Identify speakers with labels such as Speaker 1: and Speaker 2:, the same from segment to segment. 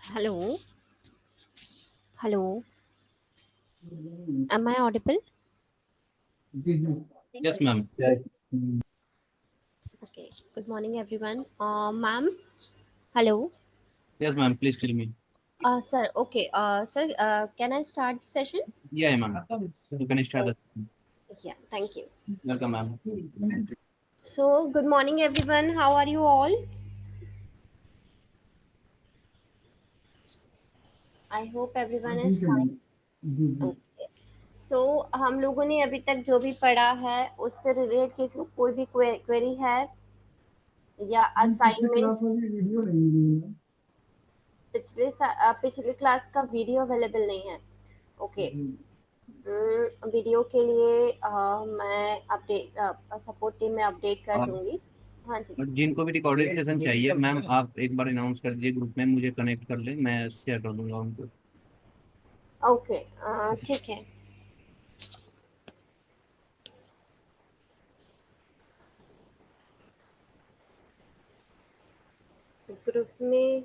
Speaker 1: Hello, hello. Am I audible?
Speaker 2: Yes, ma'am.
Speaker 3: Yes.
Speaker 1: Okay. Good morning, everyone. Ma'am. Hello.
Speaker 2: Yes, ma'am. Please tell me.
Speaker 1: Sir. Okay. Sir. Can I start the session?
Speaker 2: Yeah, ma'am. You can start
Speaker 1: Oh,
Speaker 2: the.
Speaker 1: yeah. Thank you.
Speaker 2: Welcome, ma'am.
Speaker 1: So, good morning, everyone. How are you all? I hope everyone is
Speaker 3: ठीक है
Speaker 1: fine.
Speaker 3: Ma'am. जी जी।
Speaker 1: Okay. So, हम लोगों ने अभी तक जो भी पढ़ा है उससे रिलेट किसी को कोई भी क्वेरी है या
Speaker 3: मैम पिछले क्लास
Speaker 1: असाइनमेंट्स।
Speaker 3: वाली वीडियो नहीं मिली है।
Speaker 1: पिछले क्लास का वीडियो अवेलेबल नहीं है। ओके।
Speaker 3: जी।
Speaker 1: वीडियो के लिए मैं अपडेट सपोर्ट टीम में अपडेट कर
Speaker 2: और
Speaker 1: दूंगी। हाँ जी।
Speaker 2: जिनको भी रिकॉर्डेड सेशन चाहिए मैम, आप एक बार अनाउंस कर दीजिए ग्रुप में, मुझे कनेक्ट कर ले, मैं शेयर कर दूंगा उनको।
Speaker 1: ओके। ठीक है। ग्रुप में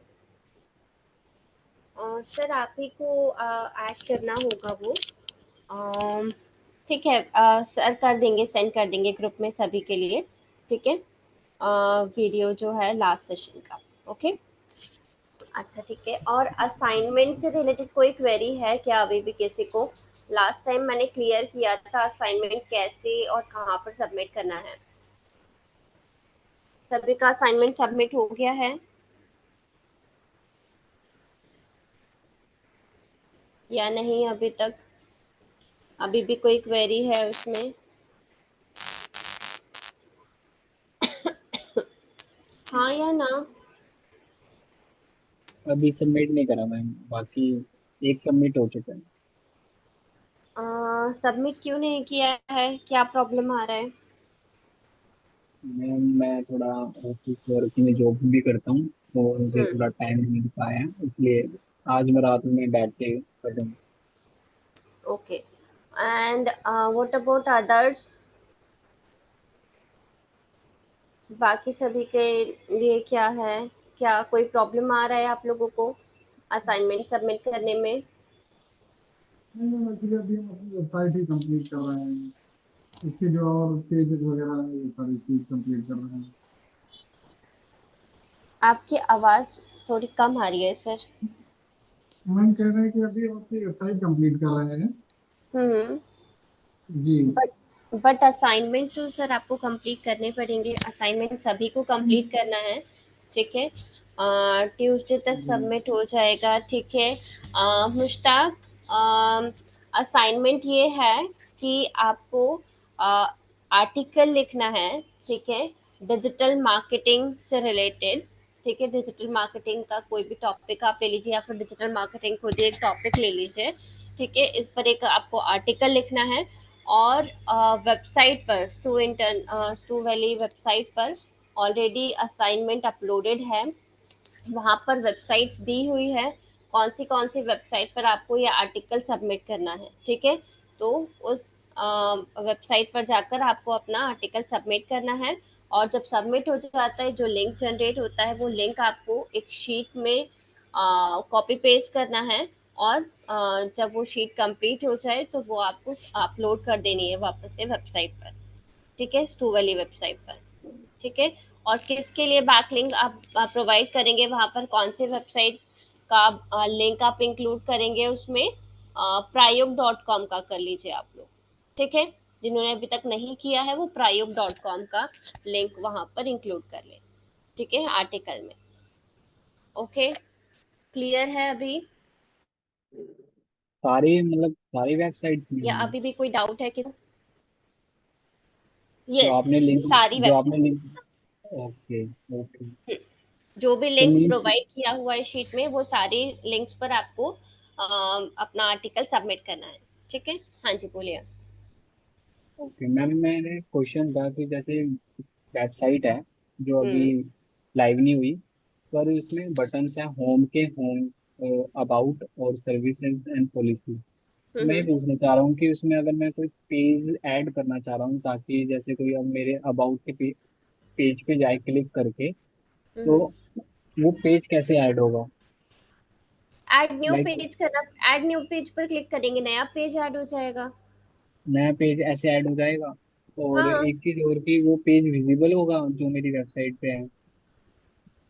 Speaker 1: सर आप ही को ऐड करना होगा वो। अम, ठीक है। सर कर देंगे, सेंड कर देंगे ग्रुप में सभी के लिए। ठीक है। वीडियो जो है लास्ट सेशन का। ओके। अच्छा ठीक है। और असाइनमेंट से रिलेटेड कोई क्वेरी है क्या अभी भी किसी को? लास्ट टाइम मैंने क्लियर किया था असाइनमेंट कैसे और कहाँ पर सबमिट करना है। सभी का असाइनमेंट सबमिट हो गया है या नहीं अभी तक? अभी भी कोई क्वेरी है उसमें? हाँ या ना?
Speaker 3: अभी सबमिट नहीं करा मैम, बाकी एक सबमिट हो चुका है।
Speaker 1: सबमिट क्यों नहीं किया है? क्या प्रॉब्लम आ रहा है?
Speaker 3: मैम मैं थोड़ा ऑफिस वर्क में जॉब भी करता हूँ, तो मुझे
Speaker 1: हम्म।
Speaker 3: थोड़ा टाइम नहीं मिल पाया है, इसलिए आज मैं रात में बैठ के कर दूँगा।
Speaker 1: Okay. And what about others? बाकी सभी के लिए क्या है? क्या कोई प्रॉब्लम आ रहा है आप लोगों को असाइनमेंट सबमिट करने में?
Speaker 3: नहीं मैम, एक्चुअली अभी हम अपनी वेबसाइट ही कंप्लीट कर रहे हैं। इसके जो और पेजेस वगैरह हैं ये सारी चीज कंप्लीट कर रहे हैं।
Speaker 1: आपकी आवाज़ थोड़ी कम आ रही है सर।
Speaker 3: मैम कह रहे हैं कि अभी हम अपनी वेबसाइट कंप्लीट कर रहे हैं।
Speaker 1: हुँ।
Speaker 3: जी।
Speaker 1: बट असाइनमेंट जो सर आपको कंप्लीट करने पड़ेंगे, असाइनमेंट सभी को कंप्लीट करना है, ठीक है? ट्यूसडे तक
Speaker 3: जी।
Speaker 1: सबमिट हो जाएगा, ठीक है? मुश्ताक, असाइनमेंट ये है कि आपको आर्टिकल लिखना है, ठीक है? डिजिटल मार्केटिंग से रिलेटेड, ठीक है? डिजिटल मार्केटिंग का कोई भी टॉपिक आप ले लीजिए या फिर डिजिटल मार्केटिंग खुद ही एक टॉपिक ले लीजिए, ठीक है? इस पर एक आपको आर्टिकल लिखना है और वेबसाइट पर स्टू वैली वेबसाइट पर ऑलरेडी असाइनमेंट अपलोडेड है। वहाँ पर वेबसाइट्स दी हुई है कौन सी वेबसाइट पर आपको ये आर्टिकल सबमिट करना है, ठीक है? तो उस वेबसाइट पर जाकर आपको अपना आर्टिकल सबमिट करना है। और जब सबमिट हो जाता है जो लिंक जनरेट होता है वो लिंक आपको एक शीट में कॉपी पेस्ट करना है। और जब वो शीट कंप्लीट हो जाए तो वो आपको अपलोड कर देनी है वापस से वेबसाइट पर, ठीक है? स्टू वाली वेबसाइट पर, ठीक है? और किसके लिए बैकलिंक आप प्रोवाइड करेंगे वहाँ पर, कौन से वेबसाइट का लिंक आप इंक्लूड करेंगे उसमें? प्रायोग डॉट कॉम का कर लीजिए आप लोग, ठीक है? जिन्होंने अभी तक नहीं किया है वो प्रायोग डॉट कॉम का लिंक वहाँ पर इंक्लूड कर ले, ठीक है? आर्टिकल में। ओके। क्लियर है अभी?
Speaker 3: सारी मतलब सारी वेबसाइट
Speaker 1: या
Speaker 3: में
Speaker 1: अभी भी कोई डाउट है कि?
Speaker 3: जो
Speaker 1: यस।
Speaker 3: आपने लिंक
Speaker 1: सारी
Speaker 3: जो
Speaker 1: वेबसाइट।
Speaker 3: आपने लिंक ओके ओके।
Speaker 1: जो भी
Speaker 3: तो
Speaker 1: लिंक
Speaker 3: मीन्स
Speaker 1: प्रोवाइड किया हुआ है शीट में वो सारी लिंक्स पर आपको अपना आर्टिकल सबमिट करना है, ठीक है? हाँ जी बोलिए।
Speaker 3: ओके मैम, मेरे क्वेश्चन था कि जैसे वेबसाइट है जो अभी
Speaker 1: हम्म।
Speaker 3: लाइव नहीं हुई, पर इसमें बटन्स हैं होम के, होम, अबाउट और सर्विसेज एंड पॉलिसी। मैं ये
Speaker 1: हम्म।
Speaker 3: पूछना चाह रहा हूँ कि उसमें अगर मैं कोई पेज ऐड करना चाह रहा हूँ, ताकि जैसे कोई अब मेरे अबाउट के पेज पे जाए क्लिक करके, तो
Speaker 1: हम्म।
Speaker 3: वो पेज कैसे ऐड होगा?
Speaker 1: ऐड न्यू
Speaker 4: लाइक
Speaker 1: पेज करना, ऐड न्यू पेज पर क्लिक करेंगे, नया पेज ऐड हो जाएगा।
Speaker 4: नया पेज ऐसे ऐड हो जाएगा। और
Speaker 1: हाँ
Speaker 4: एक चीज और कि वो पेज विजिबल होगा जो मेरी वेबसाइट पे है,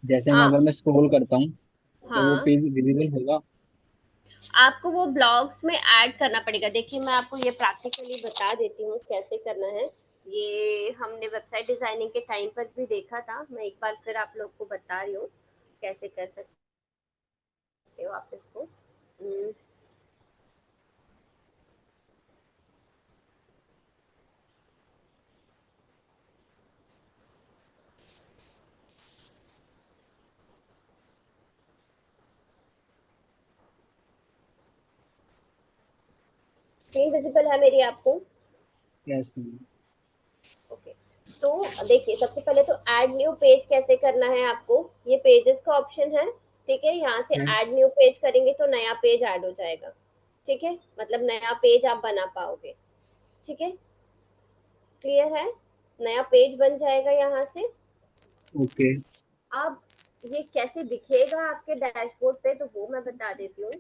Speaker 4: जैसे मैं
Speaker 1: हाँ
Speaker 4: अगर मैं स्क्रॉल करता हूँ तो वो
Speaker 1: हाँ,
Speaker 4: पेज विजिबल होगा।
Speaker 1: आपको वो ब्लॉग्स में ऐड करना पड़ेगा। देखिए मैं आपको ये प्रैक्टिकली बता देती हूँ कैसे करना है। ये हमने वेबसाइट डिजाइनिंग के टाइम पर भी देखा था, मैं एक बार फिर आप लोग को बता रही हूँ कैसे कर सकते हो आप इसको। स्क्रीन विजिबल है मेरी आपको?
Speaker 4: यस।
Speaker 1: ओके, तो देखिए सबसे पहले तो ऐड न्यू पेज कैसे करना है आपको, ये पेजेस का ऑप्शन है, ठीक है। यहाँ से
Speaker 4: यस।
Speaker 1: ऐड न्यू पेज करेंगे तो नया पेज ऐड हो जाएगा, ठीक है, मतलब नया पेज आप बना पाओगे, ठीक है, क्लियर है, नया पेज बन जाएगा यहाँ से।
Speaker 4: ओके।
Speaker 1: अब ये कैसे दिखेगा आपके डैशबोर्ड पे, तो वो मैं बता देती हूँ।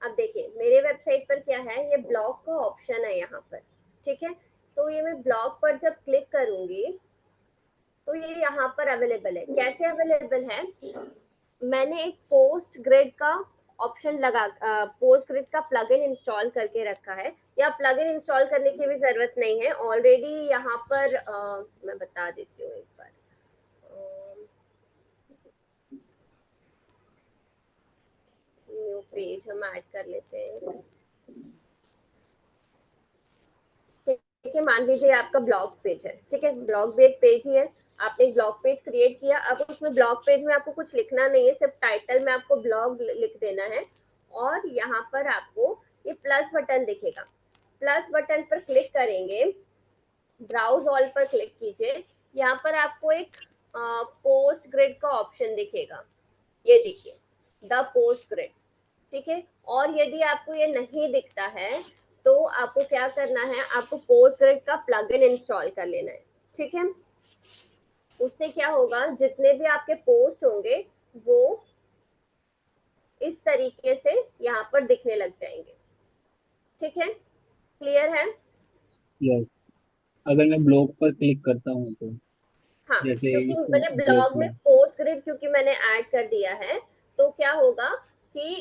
Speaker 1: अब देखिए मेरे वेबसाइट पर क्या है, ये ब्लॉग का ऑप्शन है यहाँ पर, ठीक है। तो ये मैं ब्लॉग पर जब क्लिक करूंगी तो ये यहाँ पर अवेलेबल है। कैसे अवेलेबल है, मैंने एक पोस्ट ग्रिड का ऑप्शन लगा, पोस्ट ग्रिड का प्लगइन इंस्टॉल करके रखा है, या प्लगइन इंस्टॉल करने की भी जरूरत नहीं है, ऑलरेडी यहाँ पर मैं बता देती हूँ एक बार। न्यू पेज हम ऐड कर लेते हैं, ठीक है। मान लीजिए आपका ब्लॉग पेज है, ठीक है, ब्लॉग भी एक पेज ही है। आपने एक ब्लॉग पेज क्रिएट किया, अब उसमें ब्लॉग पेज में आपको कुछ लिखना नहीं है, सिर्फ टाइटल में आपको ब्लॉग लिख देना है। और यहाँ पर आपको ये प्लस बटन दिखेगा, प्लस बटन पर क्लिक करेंगे, ब्राउज ऑल पर क्लिक कीजिए, यहाँ पर आपको एक पोस्ट ग्रिड का ऑप्शन दिखेगा, ये देखिए, द पोस्ट ग्रिड, ठीक है। और यदि आपको ये नहीं दिखता है तो आपको क्या करना है, आपको पोस्टग्रिड का प्लगइन इंस्टॉल कर लेना है, ठीक है। उससे क्या होगा, जितने भी आपके पोस्ट होंगे वो इस तरीके से यहाँ पर दिखने लग जाएंगे, ठीक है, क्लियर है।
Speaker 4: यस। अगर मैं ब्लॉग पर क्लिक करता हूँ तो
Speaker 1: हाँ,
Speaker 4: जैसे
Speaker 1: क्योंकि
Speaker 4: इस
Speaker 1: मैंने
Speaker 4: ब्लॉग
Speaker 1: ब्लॉग में
Speaker 4: में।
Speaker 1: पोस्टग्रिड क्योंकि मैंने ऐड कर दिया है, तो क्या होगा कि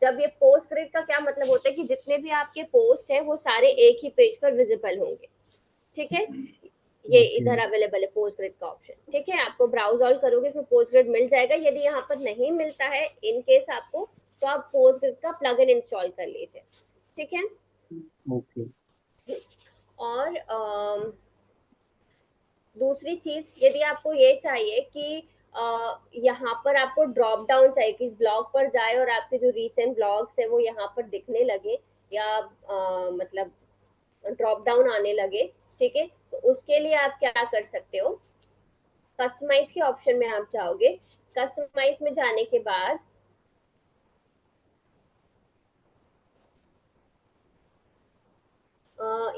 Speaker 1: जब ये पोस्टग्रिड का क्या मतलब होता है कि जितने भी आपके पोस्ट है वो सारे एक ही पेज पर विजिबल होंगे, ठीक है। ये
Speaker 4: ओके।
Speaker 1: इधर अवेलेबल है पोस्ट ग्रिड का ऑप्शन, ठीक है। आपको ब्राउज ऑल करोगे इसमें पोस्ट ग्रिड मिल जाएगा, यदि यहाँ पर नहीं मिलता है इन केस आपको, तो आप पोस्ट ग्रिड का प्लगइन इंस्टॉल कर लीजिए, ठीक है।
Speaker 4: ओके।
Speaker 1: और दूसरी चीज, यदि आपको ये चाहिए कि यहाँ पर आपको ड्रॉप डाउन चाहिए कि ब्लॉग पर जाए और आपके जो रीसेंट ब्लॉग्स है वो यहाँ पर दिखने लगे, या मतलब ड्रॉप डाउन आने लगे, ठीक है, तो उसके लिए आप क्या कर सकते हो, कस्टमाइज के ऑप्शन में आप जाओगे, कस्टमाइज में जाने के बाद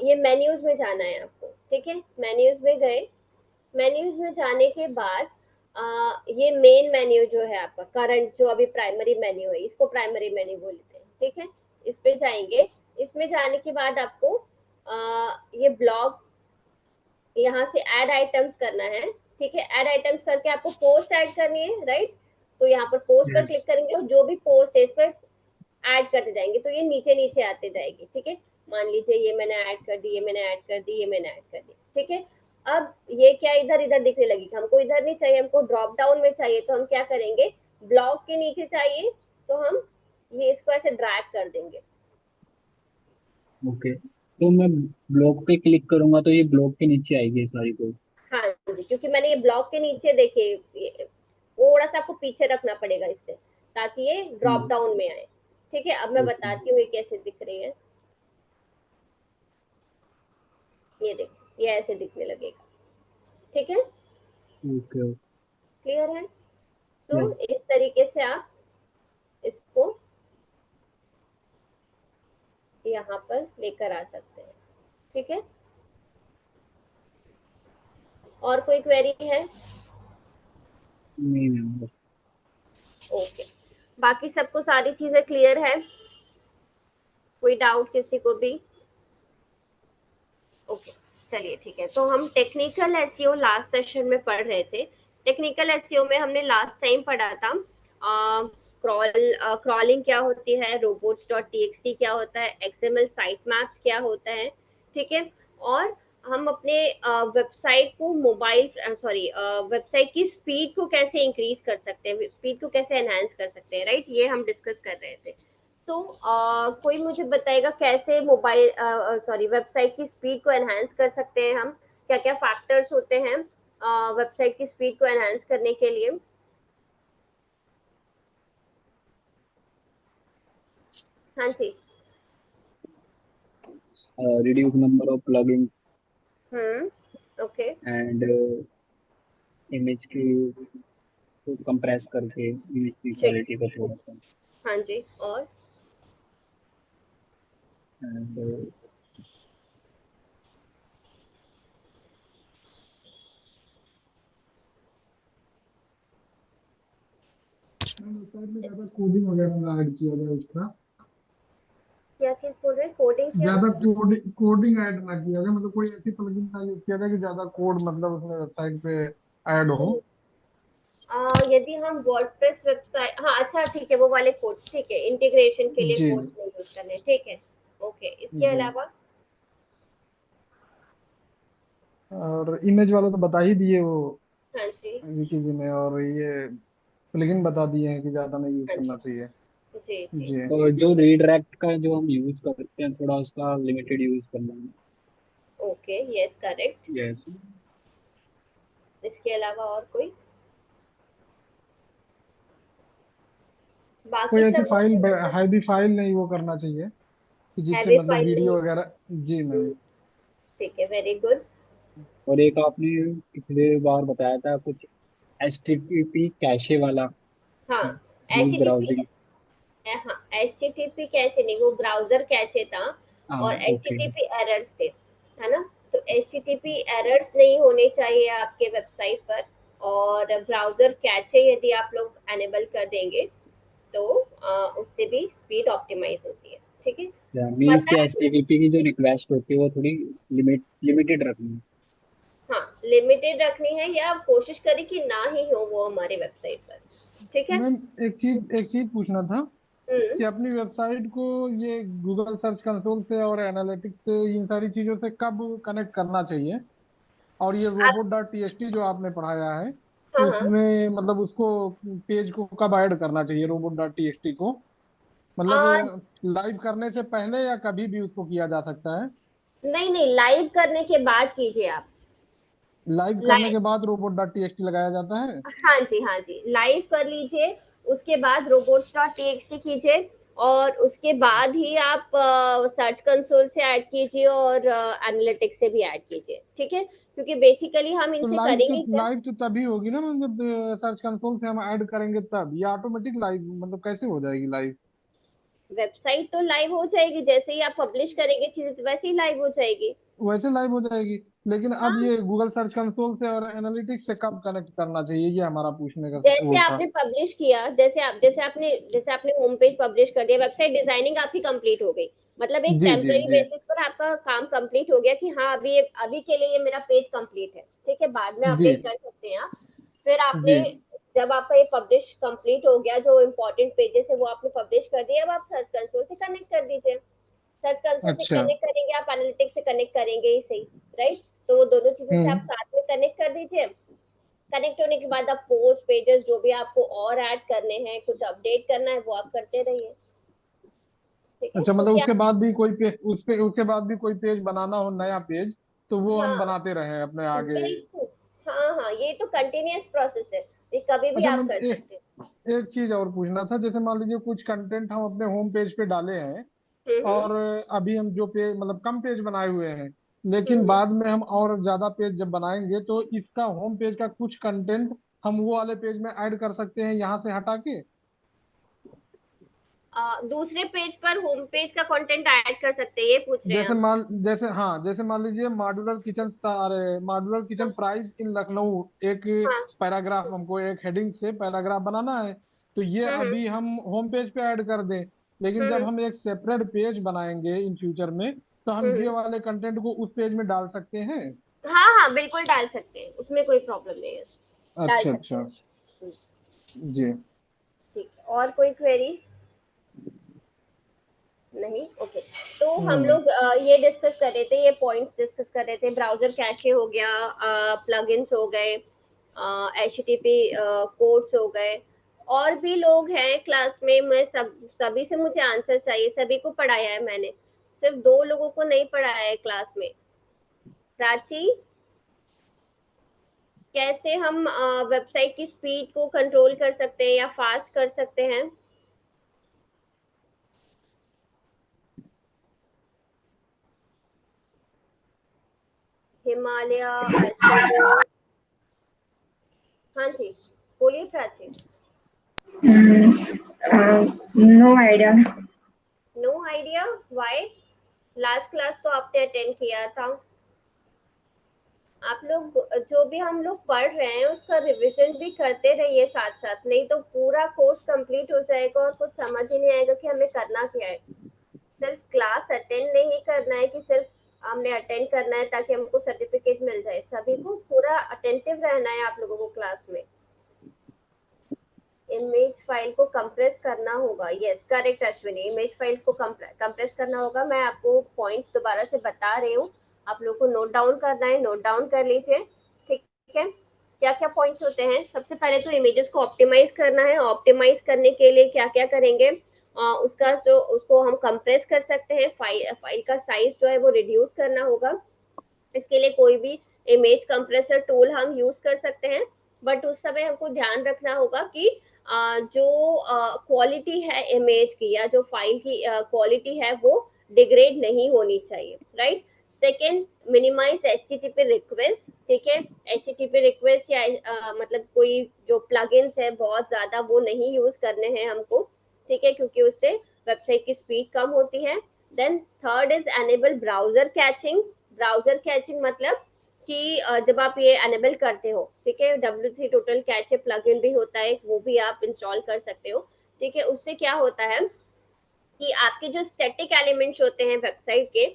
Speaker 1: ये मेन्यूज में जाना है आपको, ठीक है, मेन्यूज में गए, मेन्यूज में जाने के बाद ये मेन मेन्यू जो है आपका करंट जो अभी प्राइमरी मेन्यू है, इसको प्राइमरी मेन्यू बोलते हैं, ठीक है। इस पे जाएंगे, इसमें जाने के बाद आपको ये ब्लॉग यहाँ से ऐड आइटम्स करना है, ठीक है। ऐड आइटम्स करके आपको पोस्ट ऐड करनी है, राइट। तो यहाँ पर पोस्ट पर
Speaker 4: यस।
Speaker 1: क्लिक करेंगे और जो भी पोस्ट है इस पर ऐड करते जाएंगे, तो ये नीचे नीचे आते जाएगी, ठीक है। मान लीजिए ये मैंने ऐड कर दी, ये मैंने ऐड कर दी, ये मैंने ऐड कर दी, ठीक है। अब ये क्या इधर इधर दिखने लगी, हमको इधर नहीं चाहिए, हमको ड्रॉप डाउन में चाहिए, तो हम क्या करेंगे, ब्लॉक के नीचे चाहिए तो हम ये इसको ऐसे ड्रैग कर देंगे।
Speaker 4: ओके, तो मैं ब्लॉग पे क्लिक करूंगा तो ये ब्लॉग के नीचे आएगी सारी कोड।
Speaker 1: हाँ जी, क्योंकि मैंने ये ब्लॉक के नीचे देखिए थोड़ा सा आपको पीछे रखना पड़ेगा इससे, ताकि ये ड्रॉप डाउन में आए, ठीक है। अब मैं
Speaker 4: ओके।
Speaker 1: बताती हूँ ये कैसे दिख रही है, ये देख, ये ऐसे दिखने लगेगा, ठीक है,
Speaker 4: ओके।
Speaker 1: क्लियर है। तो
Speaker 4: यस।
Speaker 1: इस तरीके से आप इसको यहाँ पर लेकर आ सकते हैं, ठीक है। और कोई क्वेरी है?
Speaker 4: नहीं मैम बस।
Speaker 1: ओके, बाकी सबको सारी चीजें क्लियर है? कोई डाउट किसी को भी? ओके, चलिए ठीक है। तो हम टेक्निकल एसईओ लास्ट सेशन में पढ़ रहे थे। टेक्निकल एसईओ में हमने लास्ट टाइम पढ़ा था क्रॉलिंग क्या होती है, रोबोट्स डॉट टीएक्सटी क्या होता है, एक्सएमएल साइट मैप्स क्या होता है, ठीक है। और हम अपने वेबसाइट को मोबाइल सॉरी वेबसाइट की स्पीड को कैसे इंक्रीज कर सकते हैं, स्पीड को कैसे एनहांस कर सकते हैं, राइट, ये हम डिस्कस कर रहे थे। तो कोई मुझे बताएगा कैसे मोबाइल सॉरी वेबसाइट की स्पीड को एनहांस कर सकते हैं हम? क्या क्या फैक्टर्स होते हैं वेबसाइट की स्पीड को एनहांस करने के लिए? हाँ जी।
Speaker 4: Reduce number of plugins
Speaker 1: okay.
Speaker 4: And image की को कंप्रेस करके इमेज की
Speaker 1: ठीक।
Speaker 4: क्वालिटी को थोड़ा सा।
Speaker 1: हाँ जी, और
Speaker 4: एंड
Speaker 3: वेबसाइट में ज्यादा कोडिंग वगैरह ना ऐड किया जाए उसका,
Speaker 1: क्या चीज बोल रहे हैं, कोडिंग क्या?
Speaker 3: ज्यादा कोडिंग कोडिंग ऐड ना किया जाए, मतलब कोई ऐसी प्लगइन ना यूज किया जाए कि ज्यादा कोड मतलब उसमें वेबसाइट पे ऐड हो।
Speaker 1: यदि हम वर्डप्रेस वेबसाइट, हाँ अच्छा ठीक है, वो वाले कोड्स, ठीक है, इंटीग्रेशन के लिए
Speaker 3: जी
Speaker 1: कोड्स नहीं यूज करने, ठीक है। ओके, इसके
Speaker 3: जी।
Speaker 1: अलावा?
Speaker 3: और इमेज वाला तो बता ही दिए वो
Speaker 1: हाँ जी।
Speaker 3: विकी जी ने, और ये प्लगइन बता दिए हैं कि ज्यादा नहीं यूज
Speaker 1: हाँ
Speaker 3: करना
Speaker 1: जी।
Speaker 3: चाहिए।
Speaker 1: जी जी।
Speaker 3: जी।
Speaker 4: और जो रीडायरेक्ट का जो हम यूज करते हैं थोड़ा उसका लिमिटेड यूज करना है।
Speaker 1: Okay, yes correct.
Speaker 4: यस।
Speaker 1: इसके अलावा और कोई?
Speaker 3: कोई
Speaker 1: बाकी
Speaker 3: ऐसी
Speaker 1: सब
Speaker 3: फाइल,
Speaker 1: ओके।
Speaker 3: हैवी फाइल नहीं वो करना चाहिए कि जिससे
Speaker 1: हैवी
Speaker 3: मतलब
Speaker 1: फाइल नहीं?
Speaker 3: वीडियो वगैरह। जी मैम।
Speaker 1: ठीक है, वेरी गुड।
Speaker 4: और एक आपने पिछले बार बताया था कुछ एचटीटीपी कैशे वाला
Speaker 1: हाँ, H
Speaker 4: use
Speaker 1: T P,
Speaker 4: browsing.
Speaker 1: हाँ एच टी टी पी कैसे नहीं, वो ब्राउजर कैसे था,
Speaker 4: हाँ
Speaker 1: और H T
Speaker 4: okay.
Speaker 1: T P errors थे, है ना। तो H T T P errors नहीं होने चाहिए आपके वेबसाइट पर, और ब्राउजर कैचे यदि आप लोग एनेबल कर देंगे तो उससे भी स्पीड ऑप्टिमाइज होती है, ठीक है।
Speaker 4: मीन्स
Speaker 1: पता
Speaker 4: कि
Speaker 1: है,
Speaker 4: एचटीटीपी की जो रिक्वेस्ट होती है वो थोड़ी लिमिटेड रखनी है।
Speaker 1: हाँ लिमिटेड रखनी है, या कोशिश करें कि ना ही हो वो हमारे वेबसाइट पर, ठीक है।
Speaker 3: मैम एक चीज पूछना था
Speaker 1: हम्म।
Speaker 3: कि अपनी वेबसाइट को ये गूगल सर्च कंसोल से और एनालिटिक्स से, इन सारी चीजों से कब कनेक्ट करना चाहिए? और ये
Speaker 1: आप,
Speaker 3: रोबोट डॉट टीएक्सटी जो आपने पढ़ाया है,
Speaker 1: हाँ
Speaker 3: तो
Speaker 1: हाँ।
Speaker 3: उसमें मतलब उसको पेज को कब ऐड करना चाहिए रोबोट डॉट टीएक्सटी को? मतलब लाइव करने से पहले या कभी भी उसको किया जा सकता है?
Speaker 1: नहीं नहीं, लाइव करने के बाद कीजिए आप।
Speaker 3: लाइव करने
Speaker 1: लाइव,
Speaker 3: के बाद रोबोट डॉट टीएक्सटी लगाया जाता है?
Speaker 1: हाँ जी हाँ जी, लाइव कर लीजिए, उसके बाद रोबोट्स डॉट टीएक्सटी कीजिए, और उसके बाद ही आप सर्च कंसोल से ऐड कीजिए और एनालिटिक्स से भी ऐड कीजिए, ठीक है, क्योंकि बेसिकली हम
Speaker 3: तो
Speaker 1: इनसे करेंगे क्या?
Speaker 3: लाइव तो तभी होगी ना, मतलब सर्च कंसोल से हम ऐड करेंगे तब, या ऑटोमेटिक लाइव मतलब कैसे हो जाएगी लाइव?
Speaker 1: वेबसाइट तो लाइव हो जाएगी, जैसे ही आप पब्लिश करेंगे चीज वैसे ही लाइव हो जाएगी।
Speaker 3: वैसे लाइव हो जाएगी, लेकिन अब
Speaker 1: हाँ,
Speaker 3: ये गूगल सर्च कंसोल से और एनालिटिक्स से कब कनेक्ट करना चाहिए, ये हमारा पूछने का
Speaker 1: जैसे
Speaker 3: वो था।
Speaker 1: आपने पब्लिश किया, जैसे आपने होम पेज पब्लिश कर दिया, वेबसाइट डिजाइनिंग आपकी कंप्लीट हो गई, मतलब एक
Speaker 3: जी जी
Speaker 1: टेम्पररी
Speaker 3: जी।
Speaker 1: बेसिस पर आपका काम कंप्लीट हो गया कि हाँ अभी के लिए ये मेरा पेज कंप्लीट है, ठीक है, बाद में
Speaker 3: जी
Speaker 1: अपडेट कर सकते हैं आप। फिर
Speaker 3: जी।
Speaker 1: आपने, जब आपका ये पब्लिश कंप्लीट हो गया, जो इम्पोर्टेंट पेजेस है वो आपने पब्लिश कर दिया, अब आप सर्च कंसोल से कनेक्ट कर दीजिए। सर्च कंसोल से
Speaker 3: अच्छा।
Speaker 1: कनेक्ट करेंगे, आप एनालिटिक्स से कनेक्ट करेंगे ही सही, राइट। तो वो दोनों चीजें से आप
Speaker 3: हम्म।
Speaker 1: साथ में कनेक्ट कर दीजिए। कनेक्ट होने के बाद आप पोस्ट पेजेस जो भी आपको और ऐड करने हैं, कुछ अपडेट करना है, वो आप करते रहिए, ठीक है,
Speaker 3: अच्छा, मतलब
Speaker 1: क्योंकि
Speaker 3: उसके बाद भी कोई पेज, उसके बाद भी कोई पेज बनाना हो, नया पेज, तो वो हम
Speaker 1: हाँ
Speaker 3: बनाते रहें अपने आगे?
Speaker 1: बिल्कुल, हाँ हाँ, ये तो कंटिन्यूअस प्रोसेस है, ये कभी भी
Speaker 3: अच्छा,
Speaker 1: आप
Speaker 3: मतलब
Speaker 1: कर सकते हैं।
Speaker 3: एक चीज और पूछना था, जैसे मान लीजिए कुछ कंटेंट हम अपने होम पेज पे डाले हैं,
Speaker 1: हम्म
Speaker 3: और अभी हम जो पेज मतलब कम पेज बनाए हुए हैं,
Speaker 1: हम्म
Speaker 3: लेकिन
Speaker 1: हम्म।
Speaker 3: बाद में हम और ज्यादा पेज जब बनाएंगे तो इसका होम पेज का कुछ कंटेंट हम वो वाले पेज में ऐड कर सकते हैं यहाँ से हटा के?
Speaker 1: दूसरे पेज पर होम पेज का कंटेंट ऐड कर सकते हैं, ये पूछ रहे हैं
Speaker 3: जैसे
Speaker 1: आप?
Speaker 3: मान जैसे हाँ, जैसे मान लीजिए मॉड्यूलर किचन, अरे मॉड्यूलर किचन
Speaker 1: हाँ
Speaker 3: प्राइस इन लखनऊ, एक
Speaker 1: हाँ।
Speaker 3: पैराग्राफ, हमको एक हेडिंग से पैराग्राफ बनाना है, तो ये
Speaker 1: हम्म
Speaker 3: अभी हम होम पेज पे ऐड कर दें, लेकिन जब
Speaker 1: हम्म
Speaker 3: हम एक सेपरेट पेज बनाएंगे इन फ्यूचर में, तो हम ये
Speaker 1: हम्म।
Speaker 3: वाले कंटेंट को उस पेज में डाल सकते हैं।
Speaker 1: हाँ हाँ, बिल्कुल डाल सकते हैं, उसमें कोई प्रॉब्लम नहीं है, डाल
Speaker 3: अच्छा
Speaker 1: सकते
Speaker 3: अच्छा।
Speaker 1: हैं। हम्म,
Speaker 3: जी।
Speaker 1: ठीक है, और कोई क्वेरी? नहीं, ओके। तो हम
Speaker 3: हम्म।
Speaker 1: लोग ये डिस्कस कर रहे थे, ये पॉइंट्स डिस्कस कर रहे थे, ब्राउजर कैशे हो गया, प्लगइन्स हो गए, एचटीटीपी कोड्स हो गए। और भी लोग हैं क्लास में, मैं सभी से मुझे आंसर चाहिए, सभी को पढ़ाया है मैंने, सिर्फ 2 लोगों को नहीं पढ़ाया है क्लास में। प्राची, कैसे हम वेबसाइट की स्पीड को कंट्रोल कर सकते हैं या फास्ट कर सकते हैं? हिमालय, एसएमओ। हाँ जी, बोलिए Prachi.
Speaker 5: No idea.
Speaker 1: No idea, why? Last class तो आपने अटेंड किया था। आप लोग जो भी हम लोग पढ़ रहे हैं उसका रिवीजन भी करते रहिए साथ साथ, नहीं तो पूरा कोर्स कंप्लीट हो जाएगा और कुछ समझ ही नहीं आएगा कि हमें करना क्या है। सिर्फ क्लास अटेंड नहीं करना है कि सिर्फ हमने अटेंड करना है ताकि हमको सर्टिफिकेट मिल जाए, सभी को पूरा अटेंटिव रहना है आप लोगों को क्लास में। इमेज फाइल को कंप्रेस करना होगा, yes correct Ashwini, image file को कंप्रेस करना होगा। मैं आपको पॉइंट्स दोबारा से बता रही हूँ, आप लोग को नोट डाउन करना है, नोट डाउन कर लीजिए। ठीक है, क्या क्या पॉइंट्स होते हैं? सबसे पहले तो इमेजेस को ऑप्टिमाइज करना है, ऑप्टिमाइज करने के लिए क्या क्या करेंगे? उसका जो उसको हम कंप्रेस कर सकते हैं, फाइल का साइज जो है वो रिड्यूस करना होगा। इसके लिए कोई भी इमेज कंप्रेसर टूल हम यूज कर सकते हैं, बट उस समय हमको ध्यान रखना होगा कि जो क्वालिटी है इमेज की या जो फाइल की क्वालिटी है वो डिग्रेड नहीं होनी चाहिए, right? Second, minimise HTTP request. ठीक है, एचटीटीपी रिक्वेस्ट या मतलब कोई जो प्लगइन्स है बहुत ज्यादा वो नहीं यूज करने हैं हमको, ठीक है, क्योंकि उससे वेबसाइट की स्पीड कम होती है। Then third is enable browser caching. Browser caching मतलब कि जब आप ये एनेबल करते हो, ठीक है, W3 टोटल कैचे प्लगइन भी होता है, वो भी आप इंस्टॉल कर सकते हो। ठीक है, उससे क्या होता है कि आपके जो स्टैटिक एलिमेंट्स होते हैं वेबसाइट के,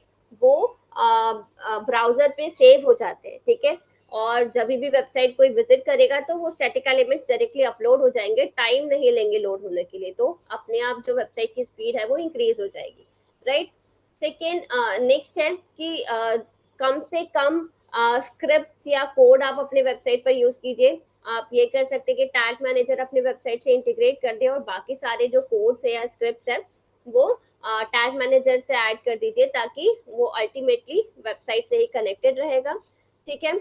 Speaker 1: वो ब्राउजर पे सेव हो जाते हैं। ठीक है, और जब भी वेबसाइट कोई विजिट करेगा तो वो स्टैटिक एलिमेंट्स डायरेक्टली अपलोड हो जाएंगे, टाइम नहीं लेंगे लोड होने के लिए, तो अपने आप जो वेबसाइट की स्पीड है वो इंक्रीज हो जाएगी, राइट? सेकेंड, नेक्स्ट है कि कम से कम स्क्रिप्ट या कोड आप अपने वेबसाइट पर यूज कीजिए। आप ये कर सकते हैं कि टैग मैनेजर अपने वेबसाइट से इंटीग्रेट कर दे और बाकी सारे जो कोड्स है या स्क्रिप्ट है वो टैग मैनेजर से ऐड कर दीजिए, ताकि वो अल्टीमेटली वेबसाइट से ही कनेक्टेड रहेगा। ठीक है,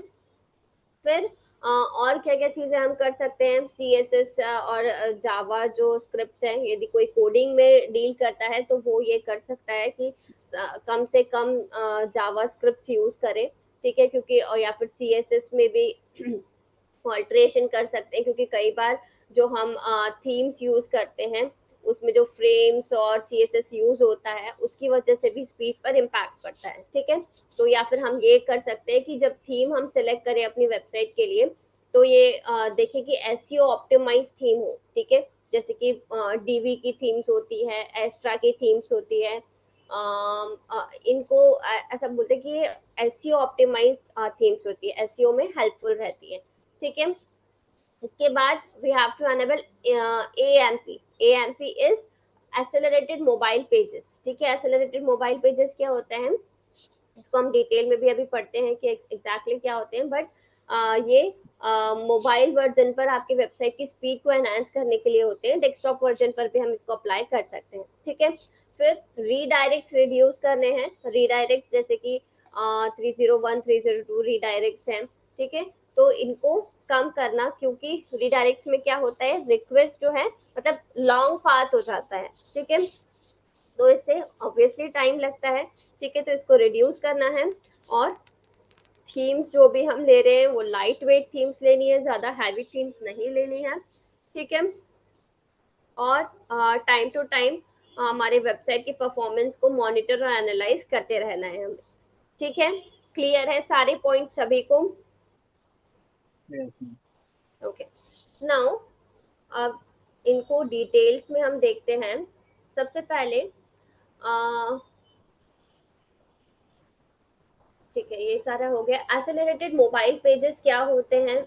Speaker 1: फिर और क्या क्या चीजें हम कर सकते हैं? CSS और जावा जो स्क्रिप्ट है, यदि कोई कोडिंग में डील करता है तो वो ये कर सकता है कि कम से कम जावा स्क्रिप्ट यूज करे। ठीक है, क्योंकि या फिर CSS में भी ऑल्ट्रेशन कर सकते हैं, क्योंकि कई बार जो हम थीम्स यूज करते हैं उसमें जो फ्रेम्स और CSS यूज होता है उसकी वजह से भी स्पीड पर इम्पैक्ट पड़ता है। ठीक है, तो या फिर हम ये कर सकते हैं कि जब थीम हम सेलेक्ट करें अपनी वेबसाइट के लिए तो ये देखें कि SEO ऑप्टिमाइज थीम हो। ठीक है, जैसे कि DV की थीम्स होती है, एस्ट्रा की थीम्स होती है, इनको ऐसा बोलते हैं कि SEO ऑप्टिमाइज थीम्स होती है, SEO में हेल्पफुल रहती है। ठीक है, इसके बाद we have to enable AMP। AMP is accelerated mobile pages. ठीक है, एक्सेलरेटेड मोबाइल पेजेस क्या होते हैं इसको हम डिटेल में भी अभी पढ़ते हैं कि एग्जैक्टली क्या होते हैं, बट ये मोबाइल वर्जन पर आपकी वेबसाइट की स्पीड को एनहांस करने के लिए होते हैं, डेस्कटॉप वर्जन पर भी हम इसको अप्लाई कर सकते हैं। ठीक है, फिर रीडायरेक्ट रिड्यूस करने हैं। रीडायरेक्ट जैसे कि 301 302 रीडायरेक्ट हैं, ठीक है, तो इनको कम करना, क्योंकि रीडायरेक्ट में क्या होता है, रिक्वेस्ट जो है मतलब लॉन्ग पाथ हो जाता है। ठीक है, तो इससे ऑब्वियसली टाइम लगता है। ठीक है, तो इसको रिड्यूस करना है। और थीम्स जो भी हम ले रहे हैं वो लाइट वेट थीम्स लेनी है, ज्यादा हैवी थीम्स नहीं लेनी है। ठीक है, और टाइम टू टाइम हमारे वेबसाइट की परफॉर्मेंस को मॉनिटर और एनालाइज करते रहना है हमें। ठीक है, क्लियर है सारे पॉइंट सभी को?
Speaker 4: Yes, ma'am.
Speaker 1: ओके, नाउ अब इनको डिटेल्स में हम देखते हैं। सबसे पहले ठीक है, ये सारा हो गया। एक्सेलरेटेड मोबाइल पेजेस क्या होते हैं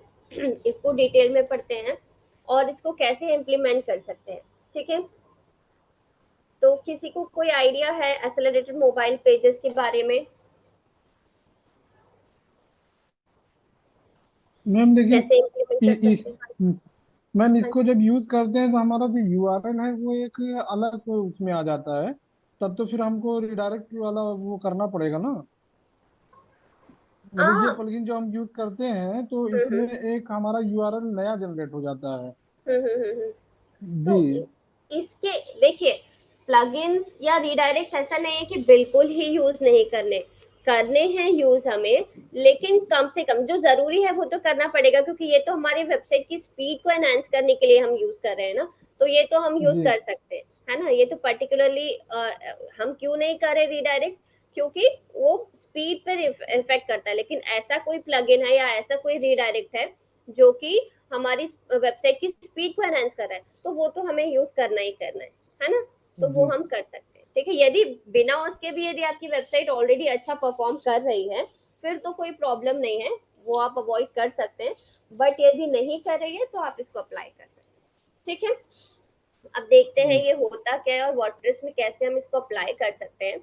Speaker 1: इसको डिटेल में पढ़ते हैं और इसको कैसे इम्प्लीमेंट कर सकते हैं। ठीक है, तो किसी को कोई आइडिया है एक्सेलरेटेड मोबाइल पेजेस के बारे में?
Speaker 3: मैम देखिए,
Speaker 1: कैसे इम्प्लीमेंट कर
Speaker 3: इ- इस
Speaker 1: सकते हैं?
Speaker 3: मैम
Speaker 1: हाँ
Speaker 3: इसको
Speaker 1: जी।
Speaker 3: जब यूज करते हैं तो हमारा जो यूआरएल है वो एक अलग उसमें आ जाता है। तब तो फिर हमको रिडायरेक्ट वाला वो करना पड़ेगा ना। मतलब ये
Speaker 1: हाँ।
Speaker 3: प्लगइन जो हम यूज करते हैं तो
Speaker 1: हम्म
Speaker 3: इसमें एक हमारा यूआरएल नया जनरेट हो जाता है।
Speaker 1: हम्म।
Speaker 3: जी।
Speaker 1: तो इसके देखिए, प्लगइन्स या रीडायरेक्ट ऐसा नहीं है कि बिल्कुल ही यूज नहीं करने करने हैं यूज हमें, लेकिन कम से कम जो जरूरी है वो तो करना पड़ेगा, क्योंकि ये तो हमारी वेबसाइट की स्पीड को एनहांस करने के लिए हम यूज कर रहे हैं ना, तो ये तो हम यूज
Speaker 3: जी।
Speaker 1: कर सकते हैं, है ना। ये तो पर्टिकुलरली हम क्यों नहीं कर रहे रीडायरेक्ट, क्योंकि वो स्पीड पर इफेक्ट करता है। लेकिन ऐसा कोई प्लगइन है या ऐसा कोई रीडायरेक्ट है जो कि हमारी वेबसाइट की स्पीड को एनहांस कर रहा है, तो वो तो हमें यूज करना ही करना है ना। तो वो
Speaker 3: जी।
Speaker 1: हम कर सकते हैं। ठीक है, यदि बिना उसके भी यदि आपकी वेबसाइट ऑलरेडी अच्छा परफॉर्म कर रही है, फिर तो कोई प्रॉब्लम नहीं है, वो आप अवॉइड कर सकते हैं। बट यदि नहीं कर रही है तो आप इसको अप्लाई कर सकते हैं। ठीक है, अब देखते हैं ये होता क्या है और वर्डप्रेस में कैसे हम इसको अप्लाई कर सकते हैं।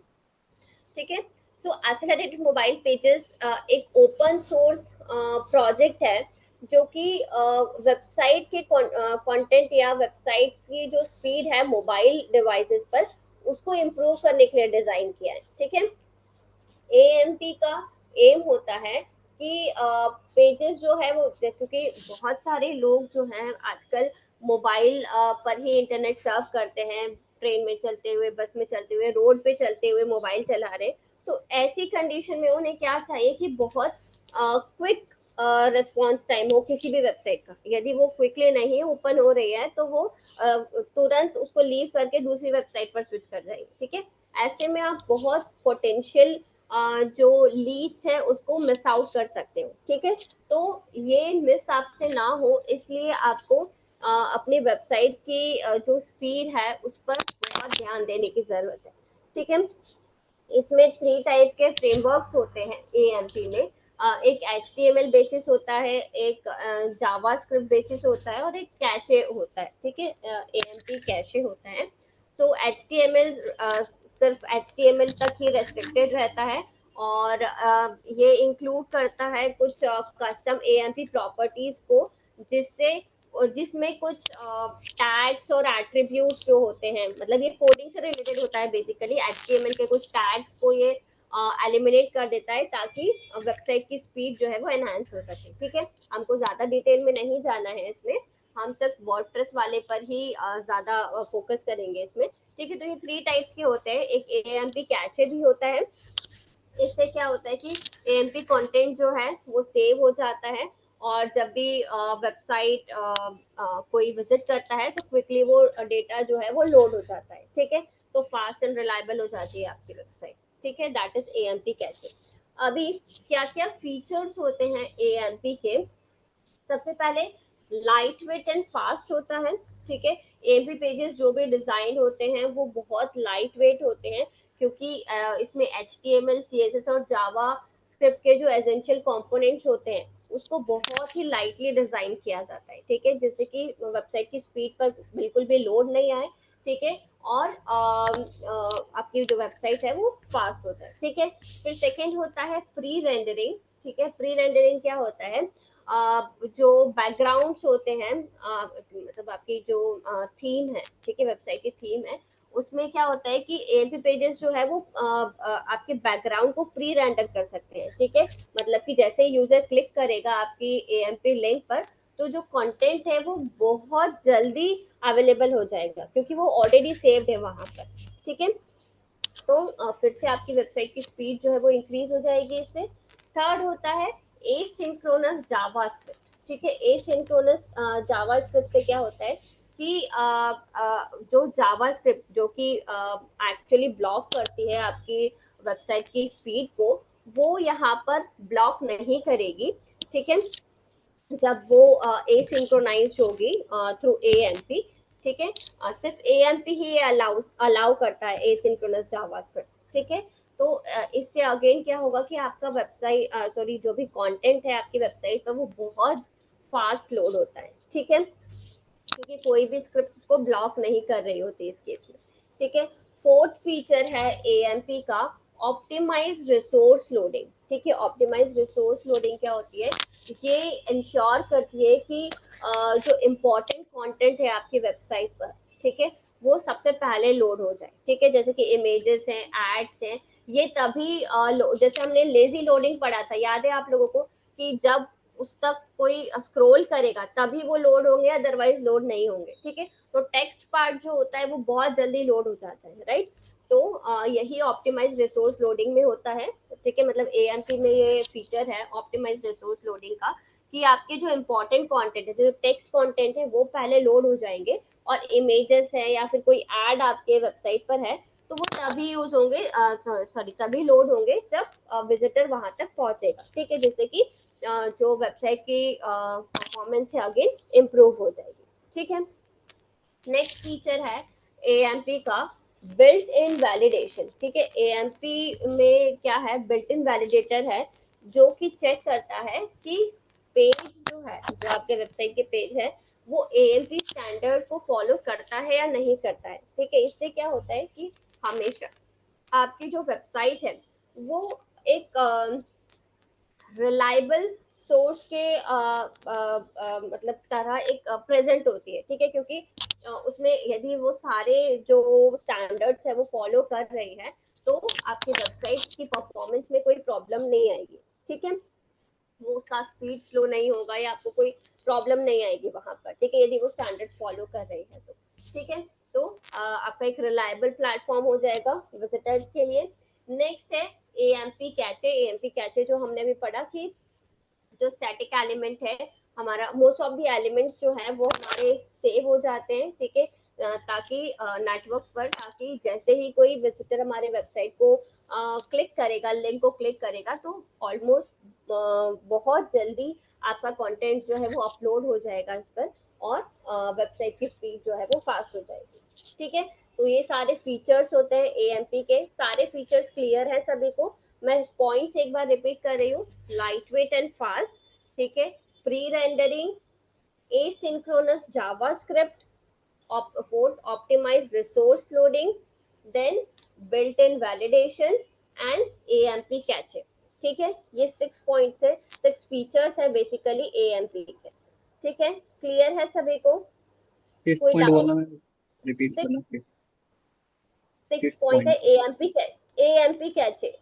Speaker 1: ठीक है, तो एक्सेलरेटेड मोबाइल पेजेस एक ओपन सोर्स प्रोजेक्ट है जो कि वेबसाइट के कंटेंट या वेबसाइट की जो स्पीड है मोबाइल डिवाइसेस पर, उसको इम्प्रूव करने के लिए डिजाइन किया है। ठीक है, एएमपी का एम होता है कि पेजेस जो है वो, क्योंकि बहुत सारे लोग जो हैं आजकल मोबाइल पर ही इंटरनेट सर्फ करते हैं, ट्रेन में चलते हुए, बस में चलते हुए, रोड पे चलते हुए मोबाइल चला रहे, तो ऐसी कंडीशन में उन्हें क्या चाहिए कि बहुत क्विक रिस्पॉन्स टाइम हो किसी भी वेबसाइट का। यदि वो क्विकली नहीं ओपन हो रही है तो वो तुरंत उसको लीव करके दूसरी वेबसाइट पर स्विच कर जाएंगे। ठीक है, ऐसे में आप बहुत पोटेंशियल जो लीड्स है उसको मिस आउट कर सकते हो। ठीक है, तो ये मिस आपसे ना हो इसलिए आपको अपनी वेबसाइट की जो स्पीड है उस पर बहुत ध्यान देने की जरूरत है। ठीक है, इसमें 3 टाइप के फ्रेमवर्क्स होते हैं एएमपी में। एक एचटीएमएल बेसिस होता है, एक जावास्क्रिप्ट बेसिस होता है और एक कैशे होता है। ठीक है, एएमपी कैशे होता है। तो एचटीएमएल सिर्फ एचटीएमएल तक ही रेस्ट्रिक्टेड रहता है और ये इंक्लूड करता है कुछ कस्टम एएमपी प्रॉपर्टीज को, जिससे जिसमें कुछ टैग्स और एट्रीब्यूट्स जो होते हैं, मतलब ये कोडिंग से रिलेटेड होता है बेसिकली। एचटीएमएल के कुछ टैग्स को ये एलिमिनेट कर देता है ताकि वेबसाइट की स्पीड जो है वो एनहांस हो सके। ठीक है, हमको ज्यादा डिटेल में नहीं जाना है इसमें, हम सिर्फ वर्डप्रेस वाले पर ही ज्यादा फोकस करेंगे इसमें। ठीक है, तो ये 3 टाइप्स के होते हैं। एक एएमपी कैचे भी होता है, इससे क्या होता है कि एएमपी कंटेंट जो है वो सेव हो जाता है और जब भी वेबसाइट कोई विजिट करता है तो क्विकली वो डेटा जो है वो लोड हो जाता है। ठीक है, तो फास्ट एंड रिलायबल हो जाती है आपकी वेबसाइट। ठीक है, दैट इज एएमपी कैचे। अभी क्या क्या फीचर्स होते हैं एएमपी के? सबसे पहले लाइट वेट एंड फास्ट होता है। ठीक है, एमपी पेजेस जो भी डिजाइन होते हैं वो बहुत लाइट वेट होते हैं, क्योंकि इसमें एचटीएमएल सीएसएस और जावा स्क्रिप्ट के जो एसेंशियल कंपोनेंट्स होते हैं उसको बहुत ही लाइटली डिजाइन किया जाता है। ठीक है, जिससे कि वेबसाइट की स्पीड पर बिल्कुल भी लोड नहीं आए। ठीक है, और आपकी जो वेबसाइट है वो फास्ट हो जाए। ठीक है, फिर सेकेंड होता है प्री रेंडरिंग। ठीक है, प्री रेंडरिंग क्या होता है? जो बैकग्राउंड्स होते हैं, मतलब आपकी जो थीम है, ठीक है, वेबसाइट की थीम है, उसमें क्या होता है कि एएमपी पेजेस जो है वो आपके बैकग्राउंड को प्री रेंडर कर सकते हैं। ठीक है, मतलब कि जैसे यूजर क्लिक करेगा आपकी एएमपी लिंक पर, तो जो कंटेंट है वो बहुत जल्दी अवेलेबल हो जाएगा, क्योंकि वो ऑलरेडी सेव्ड है वहां पर। ठीक है, तो फिर से आपकी वेबसाइट की स्पीड जो है वो इंक्रीज हो जाएगी इससे। थर्ड होता है एसिंक्रोनस जावास्क्रिप्ट। ठीक है, एसिंक्रोनस जावास्क्रिप्ट से क्या होता है कि जो जावास्क्रिप्ट जो कि एक्चुअली ब्लॉक करती है आपकी वेबसाइट की स्पीड को, वो यहाँ पर ब्लॉक नहीं करेगी, ठीक है, जब वो एसिंक्रोनाइज्ड होगी थ्रू एएमपी, ठीक है। सिर्फ एएमपी ही अलाउ करता है एसिंक्रोनस जावास्क्रिप्ट, ठीक है। तो इससे अगेन क्या होगा कि आपका वेबसाइट सॉरी जो भी कंटेंट है आपकी वेबसाइट पर वो बहुत फास्ट लोड होता है, ठीक है, क्योंकि कोई भी स्क्रिप्ट को ब्लॉक नहीं कर रही होती इस केस में, ठीक है। फोर्थ फीचर है एएमपी का ऑप्टिमाइज रिसोर्स लोडिंग, ठीक है। ऑप्टिमाइज रिसोर्स लोडिंग क्या होती है, ये इंश्योर करती है कि जो इम्पोर्टेंट कंटेंट है आपकी वेबसाइट पर, ठीक है, वो सबसे पहले लोड हो जाए, ठीक है। जैसे कि इमेजेस हैं, एड्स हैं, ये तभी जैसे हमने लेजी लोडिंग पढ़ा था, याद है आप लोगों को, कि जब उस तक कोई स्क्रॉल करेगा तभी वो लोड होंगे, अदरवाइज लोड नहीं होंगे, ठीक है। तो टेक्स्ट पार्ट जो होता है वो बहुत जल्दी लोड हो जाता है, राइट। तो यही ऑप्टिमाइज रिसोर्स लोडिंग में होता है, ठीक है। मतलब एएमपी में ये फीचर है ऑप्टिमाइज रिसोर्स लोडिंग का, कि आपके जो इम्पोर्टेंट कंटेंट है, जो टेक्स्ट कंटेंट है, वो पहले लोड हो जाएंगे, और इमेजेस है या फिर कोई एड आपके वेबसाइट पर है तो वो तभी यूज होंगे, सॉरी तभी लोड होंगे जब विजिटर वहां तक पहुंचेगा, ठीक है। जैसे कि जो वेबसाइट की परफॉर्मेंस है अगेन इम्प्रूव हो जाएगी, ठीक है। नेक्स्ट फीचर है एएमपी का बिल्ट इन वैलिडेशन, ठीक है। एएमपी में क्या है, बिल्ट इन वैलिडेटर है जो कि चेक करता है कि पेज जो है, जो आपके वेबसाइट के पेज है, वो एएमपी स्टैंडर्ड को फॉलो करता है या नहीं करता है, ठीक है। इससे क्या होता है कि हमेशा आपकी जो वेबसाइट है वो एक रिलायबल सोर्स के मतलब तरह एक प्रेजेंट होती है, ठीक है, क्योंकि उसमें यदि वो सारे जो स्टैंडर्ड्स है वो फॉलो कर रही है तो आपकी वेबसाइट की परफॉर्मेंस में कोई प्रॉब्लम नहीं आएगी, ठीक है। वो उसका स्पीड स्लो नहीं होगा या आपको कोई प्रॉब्लम नहीं आएगी वहां पर, ठीक है, यदि वो स्टैंडर्ड्स फॉलो कर रही है तो, ठीक है। तो आपका एक रिलायबल प्लेटफॉर्म हो जाएगा विजिटर्स के लिए। नेक्स्ट है एएमपी कैचे। एएमपी कैचे जो हमने भी पढ़ा कि जो स्टैटिक एलिमेंट है हमारा, मोस्ट ऑफ द एलिमेंट्स जो है वो हमारे सेव हो जाते हैं, ठीक है, ताकि नेटवर्क्स पर, ताकि जैसे ही कोई विजिटर हमारे वेबसाइट को क्लिक करेगा, लिंक को क्लिक करेगा, तो ऑलमोस्ट बहुत जल्दी आपका कंटेंट जो है वो अपलोड हो जाएगा इस पर, और वेबसाइट की स्पीड जो है वो फास्ट हो जाएगी, ठीक है। तो ये सारे फीचर्स होते हैं एएमपी के, सारे फीचर्स क्लियर है सभी को। मैं पॉइंट्स एक बार रिपीट कर रही हूँ, लाइट वेट एंड फास्ट, ठीक है, pre rendering, asynchronous JavaScript, fourth optimized resource loading, then built-in validation and AMP cache, ठीक है। ये 6 पॉइंट्स है, 6 फीचर्स है बेसिकली AMP के, ठीक है। क्लियर है सभी को,
Speaker 4: फिफ्थ
Speaker 1: कोई
Speaker 4: पॉइंट
Speaker 1: डाउट?
Speaker 4: बोलना, मैं रिपीट करना फिफ्थ
Speaker 1: 6 पॉइंट है
Speaker 4: point.
Speaker 1: AMP cache.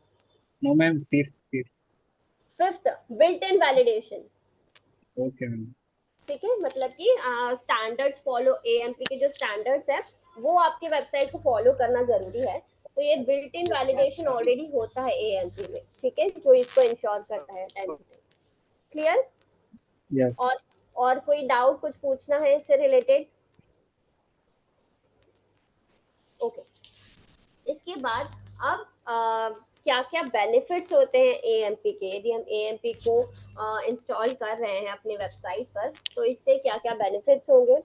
Speaker 4: No ma'am, fifth fifth.
Speaker 1: Fifth built in validation,
Speaker 4: okay ma'am.
Speaker 1: ठीक है, मतलब कि स्टैंडर्ड्स फॉलो, एएमपी के जो स्टैंडर्ड्स है वो आपकी वेबसाइट को फॉलो करना जरूरी है। तो ये बिल्ट इन वैलिडेशन ऑलरेडी होता है एएमपी में, ठीक है, जो इसको इंश्योर करता है time to time. Clear?
Speaker 4: Yes.
Speaker 1: और कोई डाउट कुछ पूछना है इससे रिलेटेड? ओके। इसके बाद अब क्या क्या बेनिफिट्स होते हैं एएमपी के, यदि हम एएमपी को इंस्टॉल कर रहे हैं अपनी वेबसाइट पर, तो इससे क्या क्या बेनिफिट्स होंगे।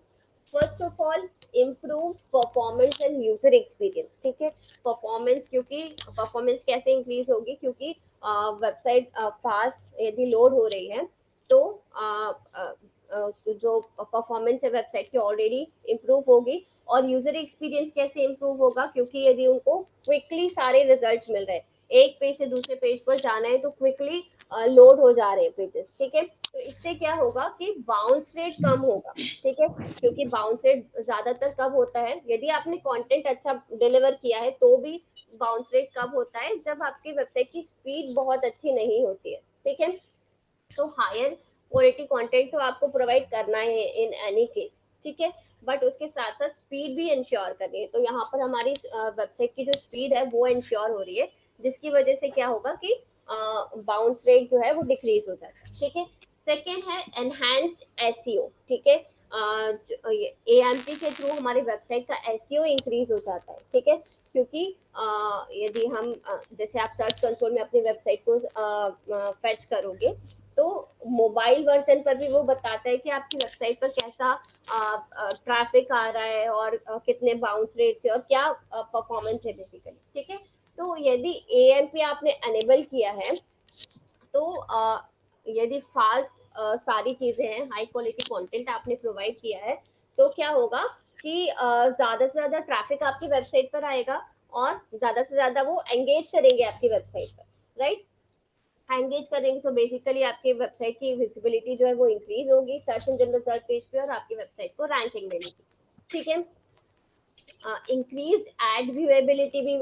Speaker 1: First of all, improve performance and user experience, ठीक है। परफॉर्मेंस, क्योंकि परफॉर्मेंस कैसे इंक्रीज होगी, क्योंकि वेबसाइट फास्ट यदि लोड हो रही है तो जो परफॉर्मेंस है वेबसाइट की ऑलरेडी इम्प्रूव होगी। और यूजर एक्सपीरियंस कैसे इम्प्रूव होगा, क्योंकि यदि उनको क्विकली सारे रिजल्ट्स मिल रहे हैं, एक पेज से दूसरे पेज पर जाना है तो क्विकली लोड हो जा रहे हैं पेजेस, ठीक है। तो इससे क्या होगा कि बाउंस रेट कम होगा, ठीक है, क्योंकि बाउंस रेट ज्यादातर कब होता है, यदि आपने कंटेंट अच्छा डिलीवर किया है तो भी बाउंस रेट कब होता है, जब आपकी वेबसाइट की स्पीड बहुत अच्छी नहीं होती है, ठीक है। तो हायर क्वालिटी कंटेंट तो आपको प्रोवाइड करना है इन एनी केस, ठीक है, बट उसके साथ साथ स्पीड भी इंश्योर करनी है। तो यहाँ पर हमारी वेबसाइट की जो स्पीड है वो इंश्योर हो रही है, जिसकी वजह से क्या होगा कि बाउंस रेट जो है वो डिक्रीज हो जाता है, ठीक है। सेकेंड है एनहांस्ड एसईओ, ठीक है। AMP के थ्रू हमारी वेबसाइट का एसईओ इंक्रीज हो जाता है, ठीक है, क्योंकि यदि हम जैसे आप सर्च कंसोल में अपनी वेबसाइट को फेच करोगे तो मोबाइल वर्जन पर भी वो बताता है कि आपकी वेबसाइट पर कैसा ट्रैफिक आ रहा है और कितने बाउंस रेट्स है और क्या परफॉर्मेंस है बेसिकली, ठीक है। तो यदि AMP आपने अनेबल किया है तो यदि फास्ट सारी चीजें हैं, हाई क्वालिटी कंटेंट आपने प्रोवाइड किया है, तो क्या होगा कि ज्यादा से ज्यादा ट्रैफिक आपकी वेबसाइट पर आएगा और ज्यादा से ज्यादा वो एंगेज करेंगे आपकी वेबसाइट पर, राइट। एंगेज करेंगे तो बेसिकली आपकी वेबसाइट की विजिबिलिटी जो है वो इंक्रीज होगी सर्च इंजन रिजल्ट पेज पे और आपकी वेबसाइट को रैंकिंग मिलेगी, ठीक है। इंक्रीज एड व्यूएबिलिटी भी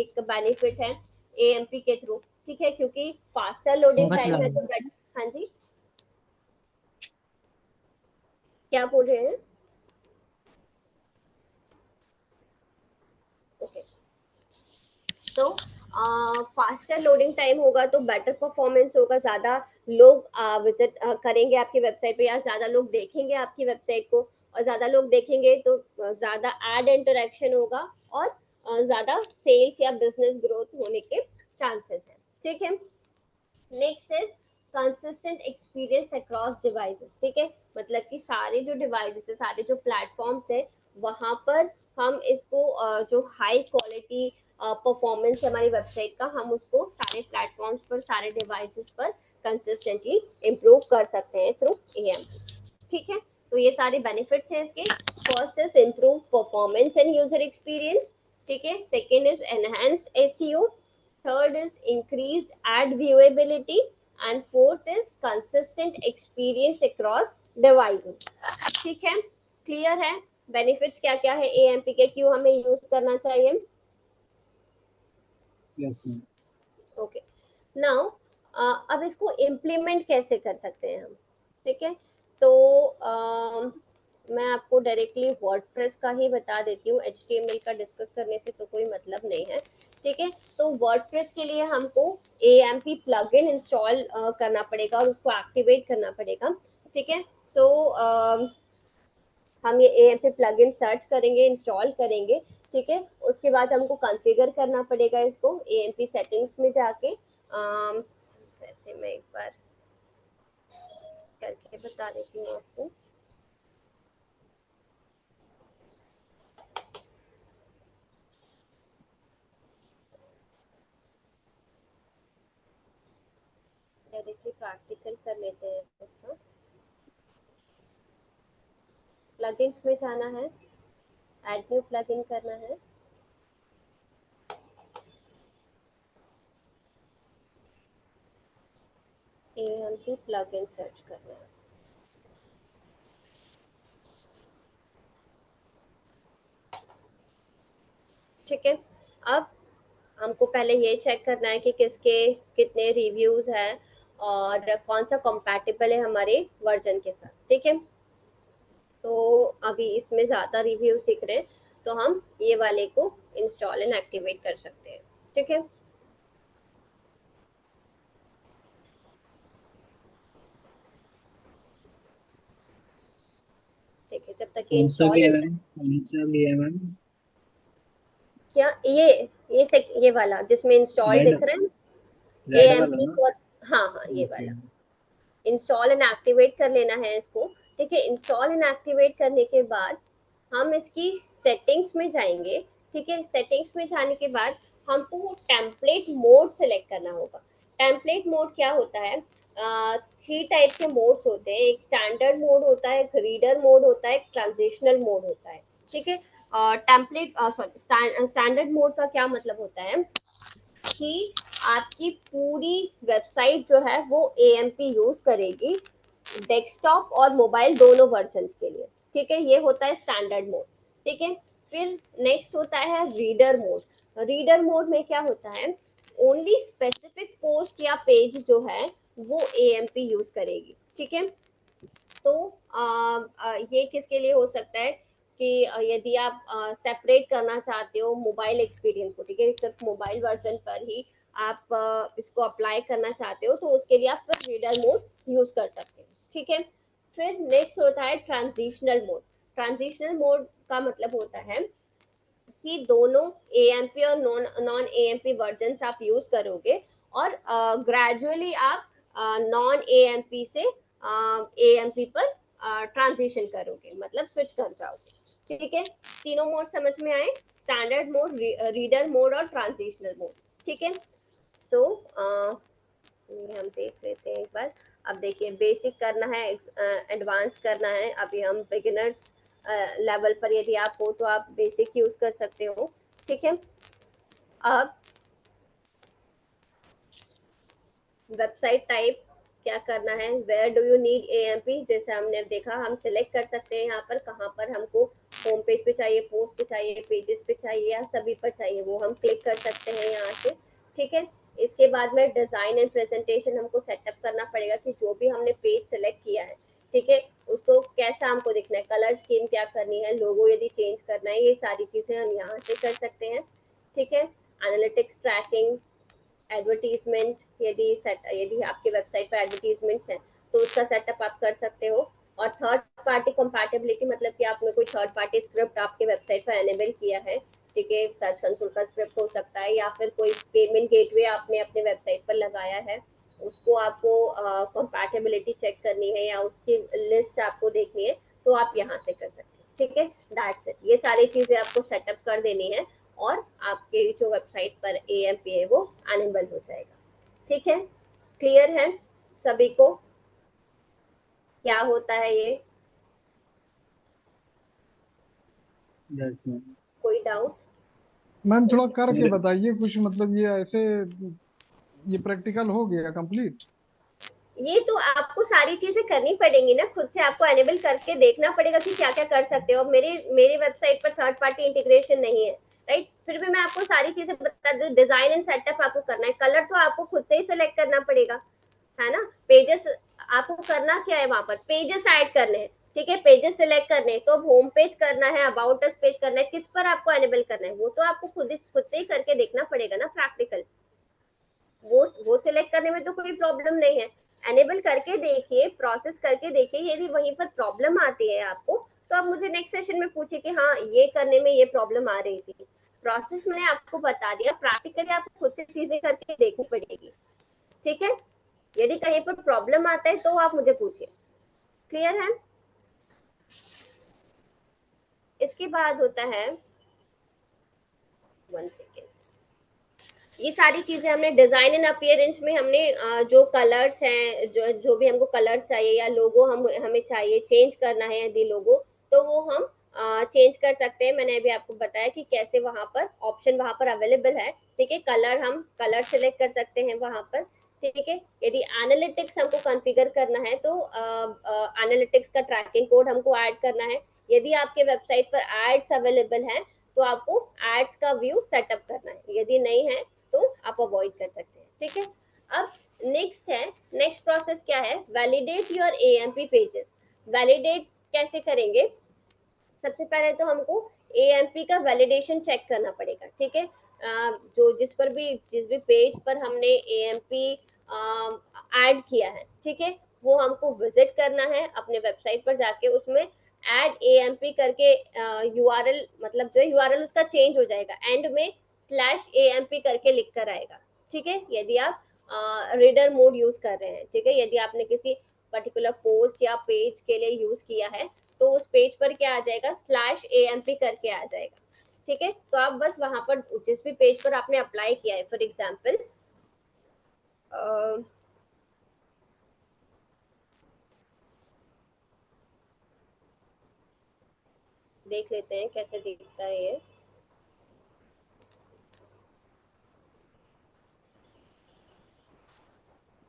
Speaker 1: एक बेनिफिट है AMP के थ्रू, ठीक है, क्योंकि फास्टर लोडिंग टाइम है तो हाँ जी क्या बोल रहे हैं? ओके, तो फास्टर लोडिंग टाइम होगा तो बेटर परफॉर्मेंस होगा, ज्यादा लोग विजिट करेंगे आपकी वेबसाइट पे या ज्यादा लोग देखेंगे आपकी वेबसाइट को, और ज्यादा लोग देखेंगे तो ज्यादा एड इंटरेक्शन होगा और ज्यादा सेल्स या बिजनेस ग्रोथ होने के चांसेस हैं, ठीक है। Next is consistent experience across devices, ठीक है, मतलब कि सारे जो डिवाइसेस है, सारे जो प्लेटफॉर्म्स है, वहां पर हम इसको जो हाई क्वालिटी परफॉर्मेंस है हमारी वेबसाइट का, हम उसको सारे प्लेटफॉर्म्स पर, सारे डिवाइसेस पर कंसिस्टेंटली इम्प्रूव कर सकते हैं थ्रू AMP, ठीक है। तो ये सारे बेनिफिट्स हैं इसके। First is improve performance and user experience, ठीक है। Second is enhanced SEO, third is increased ad viewability, and fourth is consistent experience across devices, ठीक है। क्लियर है बेनिफिट्स क्या क्या है AMP के, क्यों हमें यूज करना चाहिए?
Speaker 4: Yes ma'am.
Speaker 1: ओके, नाउ अब इसको इम्प्लीमेंट कैसे कर सकते हैं हम, ठीक है। तो मैं आपको डायरेक्टली वर्डप्रेस का ही बता देती हूँ, HTML का डिस्कस करने से तो कोई मतलब नहीं है, ठीक है। तो वर्डप्रेस के लिए हमको AMP प्लगइन इंस्टॉल करना पड़ेगा और उसको एक्टिवेट करना पड़ेगा, ठीक है। सो हम ये AMP प्लगइन सर्च करेंगे, इंस्टॉल करेंगे, ठीक है। उसके बाद हमको कॉन्फ़िगर करना पड़ेगा इसको AMP सेटिंग्स में जाके। वैसे मैं एक बार करके बता देती हूँ आपको। डायरेक्टली प्रैक्टिकल कर लेते हैं इसका। प्लगइन्स में जाना है, ऐड न्यू प्लगइन करना है, AMP प्लगइन सर्च करना है, ठीक है। अब हमको पहले ये चेक करना है कि किसके कितने रिव्यूज हैं और कौन सा कंपैटिबल है हमारे वर्जन के साथ, ठीक है। तो अभी इसमें ज़्यादा रिव्यूज दिख रहे हैं तो हम ये वाले को इंस्टॉल एंड एक्टिवेट कर सकते हैं, ठीक है। ठीक है, जब तक ये
Speaker 4: कौन सा
Speaker 1: इंस्टॉल,
Speaker 4: गेम है, कौन सा गेम है?
Speaker 1: क्या ये वाला जिसमें इंस्टॉल
Speaker 4: रेड,
Speaker 1: दिख रहा है
Speaker 4: रेड वाला
Speaker 1: AMP
Speaker 4: ना?
Speaker 1: फॉर, हाँ हाँ ये
Speaker 4: ओके।
Speaker 1: वाला इंस्टॉल एंड एक्टिवेट कर लेना है इसको, ठीक है। इंस्टॉल एंड एक्टिवेट करने के बाद हम इसकी सेटिंग्स में जाएंगे, ठीक है। सेटिंग्स में जाने के बाद हमको टेम्पलेट मोड सेलेक्ट करना होगा। टेम्पलेट मोड क्या होता है? 3 टाइप के मोड्स होते हैं, एक स्टैंडर्ड मोड होता है, एक रीडर मोड होता है, एक ट्रांजिशनल मोड होता है, ठीक है। टेम्पलेट सॉरी स्टैंडर्ड मोड का क्या मतलब होता है कि आपकी पूरी वेबसाइट जो है वो AMP यूज करेगी डेस्कटॉप और मोबाइल दोनों वर्जन के लिए, ठीक है। ये होता है स्टैंडर्ड मोड, ठीक है। फिर नेक्स्ट होता है रीडर मोड। रीडर मोड में क्या होता है, ओनली स्पेसिफिक पोस्ट या पेज जो है वो AMP यूज करेगी, ठीक है। तो ये किसके लिए हो सकता है कि यदि आप सेपरेट करना चाहते हो मोबाइल एक्सपीरियंस को, ठीक है, सिर्फ मोबाइल वर्जन पर ही आप इसको अप्लाई करना चाहते हो तो उसके लिए आप फिर रीडर मोड यूज कर सकते हो, ठीक है। फिर नेक्स्ट होता है ट्रांजिशनल मोड। ट्रांजिशनल मोड का मतलब होता है कि दोनों AMP और नॉन AMP वर्जन आप यूज करोगे और ग्रेजुअली आप नॉन AMP से AMP पर ट्रांजिशन करोगे, मतलब स्विच कर जाओगे। ठीक है, तीनों मोड समझ में आए, स्टैंडर्ड मोड, रीडर मोड और ट्रांजिशनल मोड। ठीक है, सो हम देख लेते हैं एक बार। अब देखिए, बेसिक करना है, एडवांस करना है। अभी हम बिगिनर्स लेवल पर यदि आप हो तो आप बेसिक यूज कर सकते हो। ठीक है, अब वेबसाइट टाइप क्या करना है, where do you need AMP, जैसे हमने देखा हम सिलेक्ट कर सकते हैं यहाँ पर कहाँ पर हमको होम पेज पे चाहिए, पोस्ट पे चाहिए, पेजेस पे चाहिए या सभी पर चाहिए, वो हम क्लिक कर सकते हैं यहाँ से। ठीक है, इसके बाद में डिजाइन एंड प्रेजेंटेशन हमको सेटअप करना पड़ेगा कि जो भी हमने पेज सेलेक्ट किया है, ठीक है, उसको कैसा हमको दिखना है, कलर स्कीम क्या करनी है, लोगो यदि चेंज करना है, ये सारी चीजें हम यहाँ से कर सकते हैं। ठीक है, एनालिटिक्स, ट्रैकिंग, एडवर्टीजमेंट, यदि आपके वेबसाइट पर एडवर्टीजमेंट्स हैं तो उसका सेटअप आप कर सकते हो। और थर्ड पार्टी कंपैटिबिलिटी, मतलब कि आपने कोई थर्ड पार्टी स्क्रिप्ट आपके वेबसाइट पर एनेबल किया है, ठीक है, सर्च कंसोल का स्क्रिप्ट हो सकता है, या फिर कोई पेमेंट गेटवे आपने अपने वेबसाइट पर लगाया है, उसको आपको कंपैटिबिलिटी चेक करनी है या उसकी लिस्ट आपको देखनी है, तो आप यहाँ से कर सकते हैं। ठीक है, दैट्स इट, ये सारी चीजें आपको सेटअप कर देनी है और आपके जो वेबसाइट पर AMP है वो अनेबल हो जाएगा। ठीक है, क्लियर है सभी को क्या होता है ये?
Speaker 4: Yes ma'am.
Speaker 1: कोई डाउट?
Speaker 3: मैम थोड़ा करके बताइए कुछ, मतलब ये ऐसे ये प्रैक्टिकल हो गया कंप्लीट?
Speaker 1: ये तो आपको सारी चीजें करनी पड़ेंगी ना, खुद से आपको एनेबल करके देखना पड़ेगा कि क्या क्या कर सकते हो। मेरी वेबसाइट पर थर्ड पार्टी इंटीग्रेशन नहीं है, राइट, फिर भी मैं आपको सारी चीजें बता दूं। डिजाइन एंड सेटअप आपको करना है, कलर तो आपको खुद से ही सिलेक्ट करना पड़ेगा, है ना। पेजेस आपको करना क्या है, वहां पर पेजेस ऐड करने हैं, ठीक है, पेजेस सिलेक्ट करने हैं, तो होम पेज करना है, अबाउट अस पेज करना है, किस पर आपको एनेबल करना है वो तो आपको खुद से ही करके देखना पड़ेगा ना, प्रैक्टिकल। वो सिलेक्ट करने में तो कोई प्रॉब्लम नहीं है, एनेबल करके देखिए, प्रोसेस करके देखिए, यदि वहीं पर प्रॉब्लम आती है आपको तो आप मुझे नेक्स्ट सेशन में पूछिए कि हाँ ये करने में ये प्रॉब्लम आ रही थी। प्रोसेस मैंने आपको बता दिया, प्रैक्टिकली आपको खुद से चीजें करके देखनी पड़ेगी। ठीक है, यदि कहीं पर प्रॉब्लम आता है तो आप मुझे पूछिए। क्लियर है? इसके बाद होता है, 1 सेकेंड, ये सारी चीजें हमने डिजाइन एंड अपीयरेंस में हमने जो कलर्स हैं, जो भी हमको कलर्स चाहिए या लोगो हमें चाहिए, चेंज करना है यदि लोगो, तो वो हम चेंज कर सकते हैं। मैंने अभी आपको बताया कि कैसे वहां पर ऑप्शन वहां पर अवेलेबल है। ठीक है, कलर हम कलर सिलेक्ट कर सकते हैं वहां पर। ठीक है, यदि एनालिटिक्स हमको कॉन्फ़िगर करना है तो एनालिटिक्स का ट्रैकिंग कोड हमको ऐड करना है। यदि आपके वेबसाइट पर एड्स अवेलेबल है तो आपको एड्स का व्यू सेटअप करना है, यदि नहीं है तो आप अवॉइड कर सकते हैं। ठीक है, अब नेक्स्ट प्रोसेस क्या है, validate your AMP pages. Validate कैसे करेंगे? सबसे पहले तो हमको AMP का वैलिडेशन चेक करना पड़ेगा। ठीक है, जो जिस भी पेज पर हमने AMP ऐड किया है, ठीक है, वो हमको विजिट करना है अपने वेबसाइट पर जाके, उसमें ऐड AMP करके URL, मतलब जो URL उसका चेंज हो जाएगा, एंड में /AMP करके लिख कर आएगा। ठीक है, यदि आप रीडर मोड यूज कर रहे हैं, ठीक है, यदि आपने किसी पर्टिकुलर पोस्ट या पेज के लिए यूज किया है तो उस पेज पर क्या आ जाएगा, /AMP करके आ जाएगा। ठीक है, तो आप बस वहां पर जिस भी पेज पर आपने अप्लाई किया है, फॉर एग्जाम्पल देख लेते हैं कैसे दिखता है ये।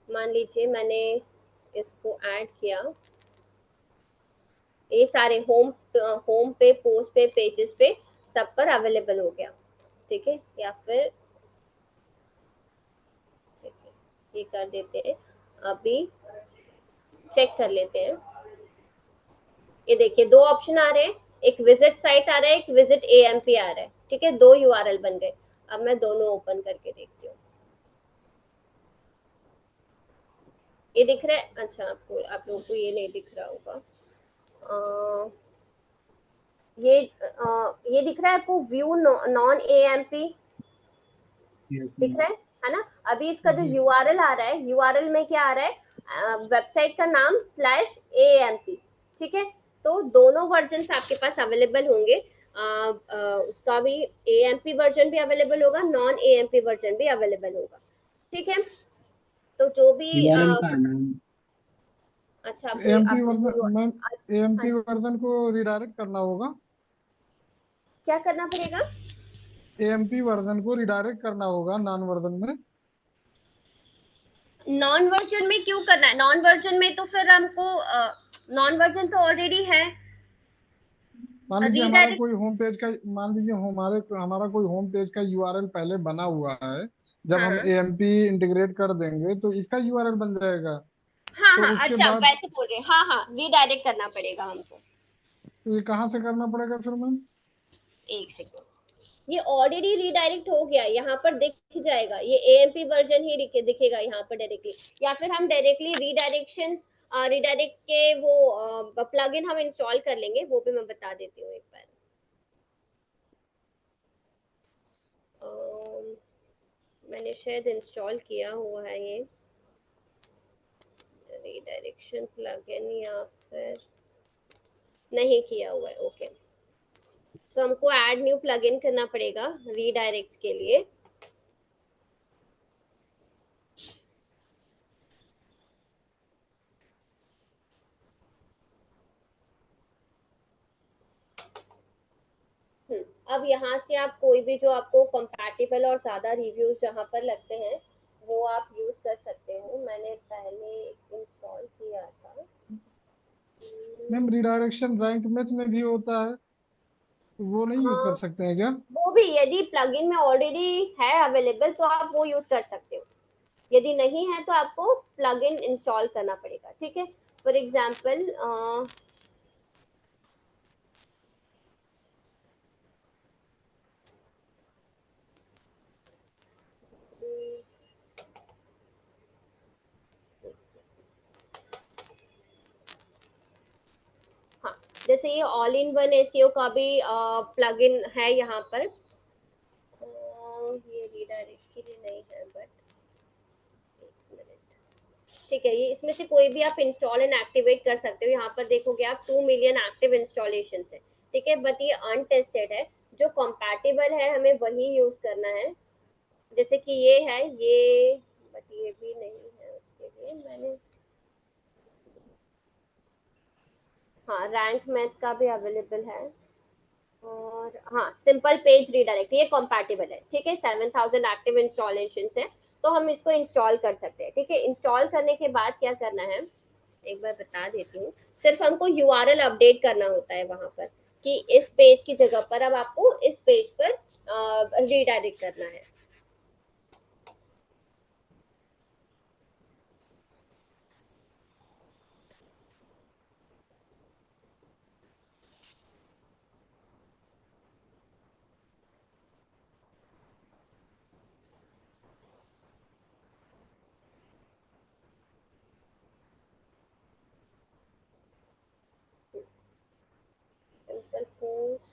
Speaker 1: मान लीजिए मैंने इसको ऐड किया, ये सारे होम पे, पोस्ट पे, पेजेस पे, सब पर अवेलेबल हो गया। ठीक है, या फिर ठीक है, ये कर देते हैं, अभी चेक कर लेते हैं। ये देखिए, दो ऑप्शन आ रहे हैं, एक विजिट साइट आ रहा है, एक विजिट AMP आ रहा है। ठीक है, दो URL बन गए। अब मैं दोनों ओपन करके देखती हूँ। ये दिख रहा है? अच्छा, आपको, आप लोगों को ये नहीं दिख रहा होगा। ये दिख रहा है आपको, व्यू नॉन एएमपी दिख रहा है ना? अभी इसका जो
Speaker 3: जी
Speaker 1: यूआरएल आ रहा है, यूआरएल में क्या आ रहा है, वेबसाइट का नाम /AMP, ठीक है? तो दोनों वर्जन आपके पास अवेलेबल होंगे। उसका भी AMP वर्जन भी अवेलेबल होगा, नॉन AMP वर्जन भी अवेलेबल होगा, ठीक है? तो जो भी
Speaker 4: यूआरएल का है मैम।
Speaker 1: अच्छा, आपको
Speaker 3: एएमपी
Speaker 1: आपको
Speaker 3: वर्जन मैम,
Speaker 1: हाँ,
Speaker 3: एएमपी वर्जन को रिडायरेक्ट करना होगा।
Speaker 1: क्या करना पड़ेगा?
Speaker 3: एएमपी वर्जन को रिडायरेक्ट करना होगा नॉन वर्जन में।
Speaker 1: नॉन वर्जन में क्यों करना है? नॉन वर्जन में तो फिर हमको नॉन वर्जन तो ऑलरेडी है,
Speaker 3: मान लीजिए हमारा
Speaker 1: रीडायरेक्ट।
Speaker 3: कोई होम पेज का, मान लीजिए हमारे हमारा कोई होम पेज का यूआरएल पहले बना हुआ है, जब हम
Speaker 1: हाँ
Speaker 3: एएमपी इंटीग्रेट कर देंगे तो इसका यूआरएल बन जाएगा।
Speaker 1: हाँ
Speaker 3: तो
Speaker 1: हाँ,
Speaker 3: उसके
Speaker 1: अच्छा
Speaker 3: बाद
Speaker 1: वैसे बोल रहे हैं, हाँ हाँ, रीडायरेक्ट करना पड़ेगा हमको।
Speaker 3: ये कहाँ से करना पड़ेगा फिर मैम?
Speaker 1: एक सेकेंड, ये ऑलरेडी रीडायरेक्ट हो गया, यहाँ पर दिख जाएगा, ये एएमपी वर्जन ही दिखेगा यहाँ पर डायरेक्टली। या फिर हम डायरेक्टली रीडायरेक्ट के वो प्लगइन हम इंस्टॉल कर लेंगे, वो भी मैं बता देती हूँ एक बार। मैंने शायद इंस्टॉल किया हुआ है ये रीडायरेक्शन प्लगइन, या फिर नहीं किया हुआ है। ओके, सो हमको ऐड न्यू प्लगइन करना पड़ेगा रीडायरेक्ट के लिए। अब यहाँ से आप कोई भी जो आपको कंपैटिबल और ज्यादा रिव्यूज जहाँ पर लगते हैं वो आप यूज कर सकते हो। मैंने पहले इंस्टॉल किया था।
Speaker 3: मैम रिडायरेक्शन रैंक मैथ में भी होता है, तो वो नहीं यूज कर
Speaker 1: हाँ,
Speaker 3: सकते हैं क्या?
Speaker 1: वो भी यदि प्लगइन में ऑलरेडी है अवेलेबल तो आप वो यूज कर सकते हो, यदि नहीं है तो आपको प्लगइन इंस्टॉल करना पड़ेगा, ठीक है? फॉर एग्जाम्पल हाँ, जैसे ये ऑल इन वन एसईओ का भी प्लगइन है यहाँ पर। ये रीडायरेक्ट के लिए नहीं है, बट एक मिनट, ठीक है, ये इसमें से कोई भी आप इंस्टॉल एंड एक्टिवेट कर सकते हो। यहाँ पर देखोगे आप 2 मिलियन एक्टिव इंस्टॉलेशन है, ठीक है? बट ये अनटेस्टेड है, जो कंपैटिबल है हमें वही यूज करना है। जैसे कि ये है ये, बट ये भी नहीं है, उसके लिए मैंने, हाँ, रैंक मैथ का भी अवेलेबल है। और हाँ, सिंपल पेज रीडायरेक्ट ये कंपैटिबल है, ठीक है? 7000 एक्टिव इंस्टॉलेशन है, तो हम इसको इंस्टॉल कर सकते हैं, ठीक है? इंस्टॉल करने के बाद क्या करना है एक बार बता देती हूँ। सिर्फ हमको यूआरएल अपडेट करना होता है वहां पर, कि इस पेज की जगह पर अब आपको इस पेज पर रीडायरेक्ट करना है। Simple post,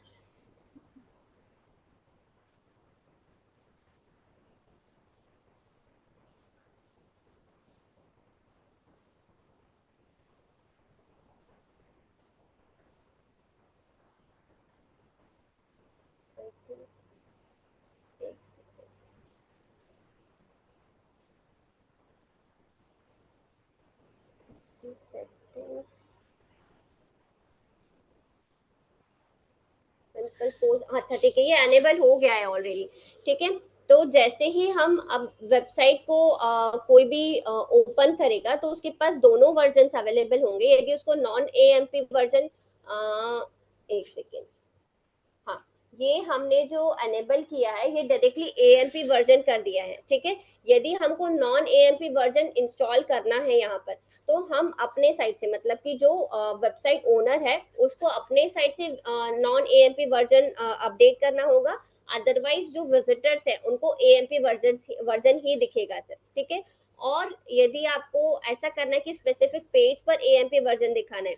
Speaker 1: settings, simple post, अच्छा ठीक है, ये एनेबल हो गया है ऑलरेडी, ठीक है? तो जैसे ही हम अब वेबसाइट को कोई भी ओपन करेगा तो उसके पास दोनों वर्जन अवेलेबल होंगे। यदि उसको नॉन एएमपी वर्जन, एक सेकेंड, हाँ, ये हमने जो एनेबल किया है ये डायरेक्टली एएमपी वर्जन कर दिया है, ठीक है? यदि हमको नॉन एएमपी वर्जन इंस्टॉल करना है यहाँ पर, तो हम अपने साइड से, मतलब कि जो वेबसाइट ओनर है उसको अपने साइड से नॉन एएमपी वर्जन अपडेट करना होगा। अदरवाइज जो विजिटर्स है उनको एएमपी वर्जन वर्जन ही दिखेगा सर, ठीक है? और यदि आपको ऐसा करना है कि स्पेसिफिक पेज पर AMP वर्जन दिखाना है,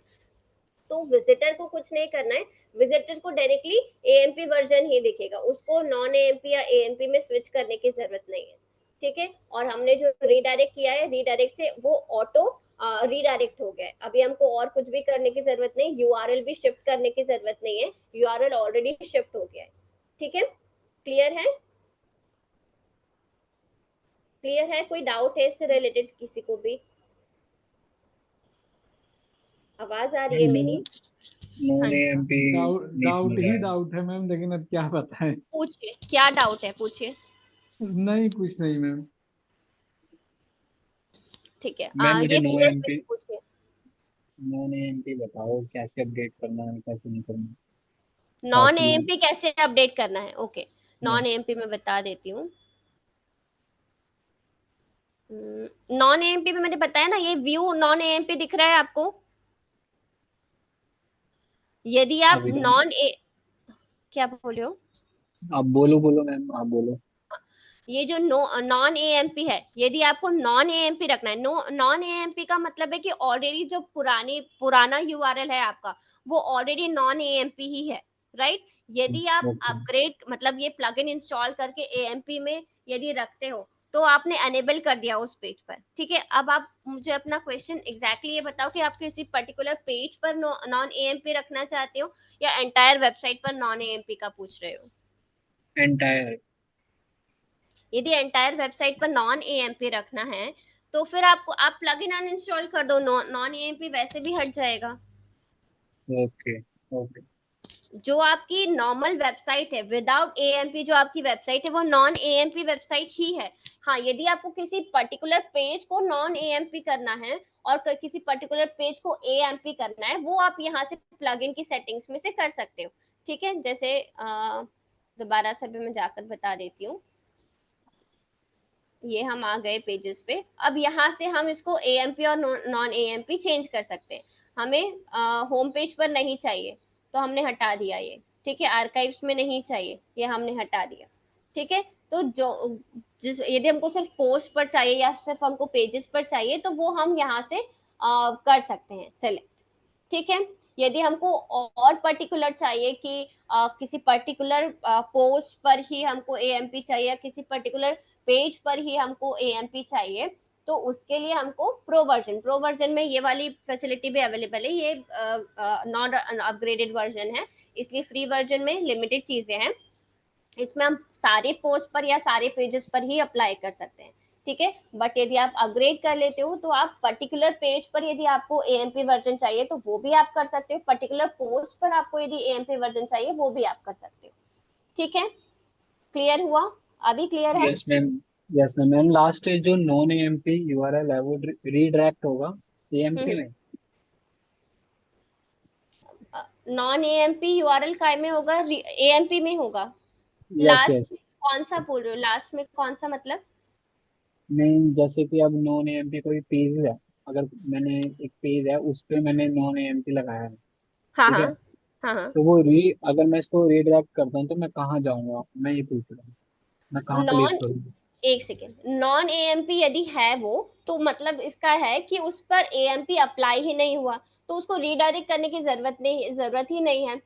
Speaker 1: तो विजिटर को कुछ नहीं करना है, विजिटर को डायरेक्टली AMP वर्जन ही दिखेगा, उसको नॉन AMP या AMP में स्विच करने की जरूरत नहीं है, ठीक है। और हमने जो रीडायरेक्ट किया है, रीडायरेक्ट से वो ऑटो रीडायरेक्ट हो गया है। अभी हमको और कुछ भी करने की जरूरत नहीं, URL भी शिफ्ट करने की जरूरत नहीं है, URL ऑलरेडी शिफ्ट हो गया है, ठीक है। क्लियर है? क्लियर है? कोई डाउट है इससे रिलेटेड किसी को भी? आवाज आ रही है मेरी? हाँ
Speaker 4: नॉन
Speaker 1: जी,
Speaker 4: AMP
Speaker 3: डाउट डाउट
Speaker 4: नहीं
Speaker 3: ही
Speaker 4: है।
Speaker 3: डाउट है मैम, लेकिन अब क्या बताएं।
Speaker 1: पूछिए क्या डाउट है, पूछिए।
Speaker 3: नहीं, कुछ नहीं मैम।
Speaker 1: ठीक है,
Speaker 4: मैम मुझे
Speaker 1: ये पीएचपी से पूछिए।
Speaker 4: नॉन AMP बताओ कैसे अपडेट करना है, कैसे नहीं करना
Speaker 1: नॉन
Speaker 4: ताकि।
Speaker 1: एएमपी कैसे अपडेट करना है? ओके,
Speaker 4: हाँ,
Speaker 1: नॉन एएमपी में बता देती हूँ। नॉन एएमपी में मैंने बताया ना, ये व्यू नॉन एएमपी दिख रहा है आपको? यदि आप
Speaker 4: अभी तो
Speaker 1: क्या बोल रहे हो?
Speaker 4: आप बोलो बोलो मैम, आप बोलो।
Speaker 1: ये जो नॉन एएमपी है, यदि आपको नॉन एएमपी रखना है, नॉन एएमपी का मतलब है कि ऑलरेडी जो पुराना यूआरएल है आपका, वो ऑलरेडी नॉन एएमपी ही है, राइट। यदि आप
Speaker 4: ओके।
Speaker 1: अपग्रेड मतलब ये प्लगइन इंस्टॉल करके एएमपी में यदि रखते हो, तो आपने एनेबल कर दिया उस पेज पर, ठीक है। अब आप मुझे अपना क्वेश्चन एग्जैक्टली ये बताओ कि आप किसी पर्टिकुलर पेज पर नॉन एएमपी रखना चाहते हो या एंटायर वेबसाइट पर नॉन एएमपी का पूछ रहे हो?
Speaker 4: एंटायर।
Speaker 1: यदि एंटायर वेबसाइट पर नॉन एएमपी रखना है, तो फिर आप प्लगइन अनइंस्टॉल कर दो, नॉन एएमपी वैसे भी हट जाएगा।
Speaker 4: Okay okay.
Speaker 1: जो आपकी नॉर्मल वेबसाइट है विदाउट एएमपी, जो आपकी वेबसाइट है वो नॉन एएमपी वेबसाइट ही है। हाँ, यदि आपको किसी पर्टिकुलर पेज को नॉन एएमपी करना है और किसी पर्टिकुलर पेज को एएमपी करना है, वो आप यहाँ से प्लगइन की सेटिंग्स में से कर सकते हो, ठीक है। जैसे दोबारा से भी मैं जाकर बता देती हूँ। ये हम आ गए पेजेस पे। अब यहाँ से हम इसको एएमपी और नॉन एएमपी चेंज कर सकते हैं। हमें होम पेज पर नहीं चाहिए तो हमने हटा दिया ये, ठीक है। आर्काइव्स में नहीं चाहिए, ये हमने हटा दिया, ठीक है। तो जो यदि हमको सिर्फ पोस्ट पर चाहिए या सिर्फ हमको पेजेस पर चाहिए, तो वो हम यहाँ से कर सकते हैं सेलेक्ट, ठीक है। यदि हमको और पर्टिकुलर चाहिए कि किसी पर्टिकुलर पोस्ट पर ही हमको एएमपी चाहिए या किसी पर्टिकुलर पेज पर ही हमको एएमपी चाहिए, तो उसके लिए हमको प्रो वर्जन में ये वाली फैसिलिटी भी अवेलेबल है। ये नॉट अपग्रेडेड वर्जन है, इसलिए फ्री वर्जन में लिमिटेड चीजें हैं। इसमें हम सारे पोस्ट पर या सारे पेजेस पर ही अप्लाई कर सकते हैं, ठीक है। बट यदि आप अपग्रेड कर लेते हो, तो आप पर्टिकुलर पेज पर यदि आपको एएमपी वर्जन चाहिए तो वो भी आप कर सकते हो, पर्टिकुलर पोस्ट पर आपको यदि एएमपी वर्जन चाहिए वो भी आप कर सकते हो, ठीक है। क्लियर हुआ? अभी क्लियर है?
Speaker 4: Yes ma'am. Yes ma'am. Ma'am last जो नॉन AMP URL है वो रीडायरेक्ट होगा AMP में।
Speaker 1: नॉन एएमपी यूआरएल काय में होगा? एएमपी में होगा।
Speaker 4: Yes
Speaker 1: last
Speaker 4: yes.
Speaker 1: में कौन सा बोल रहे हो? लास्ट में कौन सा मतलब?
Speaker 4: नहीं, जैसे कि अब नॉन AMP कोई पेज है, अगर मैंने एक पेज है उस पे मैंने नॉन AMP लगाया है,
Speaker 1: हाँ
Speaker 4: ठीक
Speaker 1: हाँ
Speaker 4: है।
Speaker 1: हाँ हाँ।
Speaker 4: तो वो अगर मैं इसको रीडायरेक्ट करता हूँ तो मैं कहाँ जाऊंगा, मैं ये पूछ रहा हूँ, मैं कहाँ प्लेस
Speaker 1: नॉन
Speaker 4: करूँगा।
Speaker 1: एक सेकेंड, नॉन एएमपी यदि है वो, तो मतलब इसका है कि उस पर एएमपी अप्लाई ही नहीं हुआ, तो उसको रीडायरेक्ट करने की जरूरत ही नहीं है।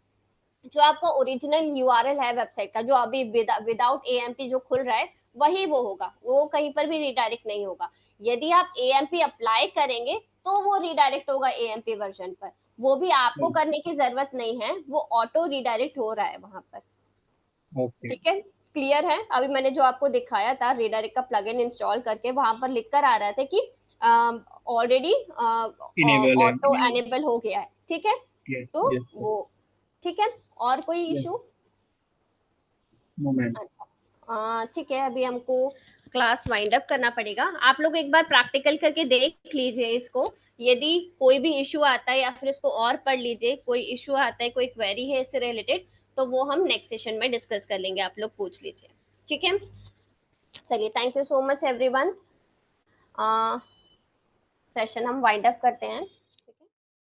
Speaker 1: जो आपका ओरिजिनल यूआरएल है वेबसाइट का, जो अभी विदाउट एएमपी जो खुल रहा है, वही वो होगा, वो कहीं पर भी रिडायरेक्ट नहीं होगा। यदि आप एएमपी अप्लाई करेंगे तो वो रिडायरेक्ट होगा एएमपी वर्जन पर, वो भी आपको करने की जरूरत नहीं है, वो ऑटो रिडायरेक्ट हो रहा है वहां पर,
Speaker 4: ओके।
Speaker 1: ठीक है। क्लियर है? अभी मैंने जो आपको दिखाया था रीडायरेक्ट का प्लगइन इंस्टॉल करके, वहां पर लिख कर आ रहा था कि ऑलरेडी
Speaker 4: इनेबल है।
Speaker 1: ऑटो एनेबल हो गया है, ठीक है।
Speaker 4: यस
Speaker 1: तो
Speaker 4: यस।
Speaker 1: वो ठीक है। और कोई
Speaker 4: यस।
Speaker 1: इशू?
Speaker 4: No ma'am.
Speaker 1: अच्छा, ठीक है। अभी हमको क्लास वाइंड अप करना पड़ेगा। आप लोग एक बार प्रैक्टिकल करके देख लीजिए इसको। यदि कोई भी इशू आता है या फिर इसको और पढ़ लीजिए, कोई इशू आता है, कोई क्वेरी है इससे रिलेटेड, तो वो हम नेक्स्ट सेशन में डिस्कस कर लेंगे, आप लोग पूछ लीजिए, ठीक है। चलिए, thank you so much everyone. Session हम वाइंड अप करते हैं।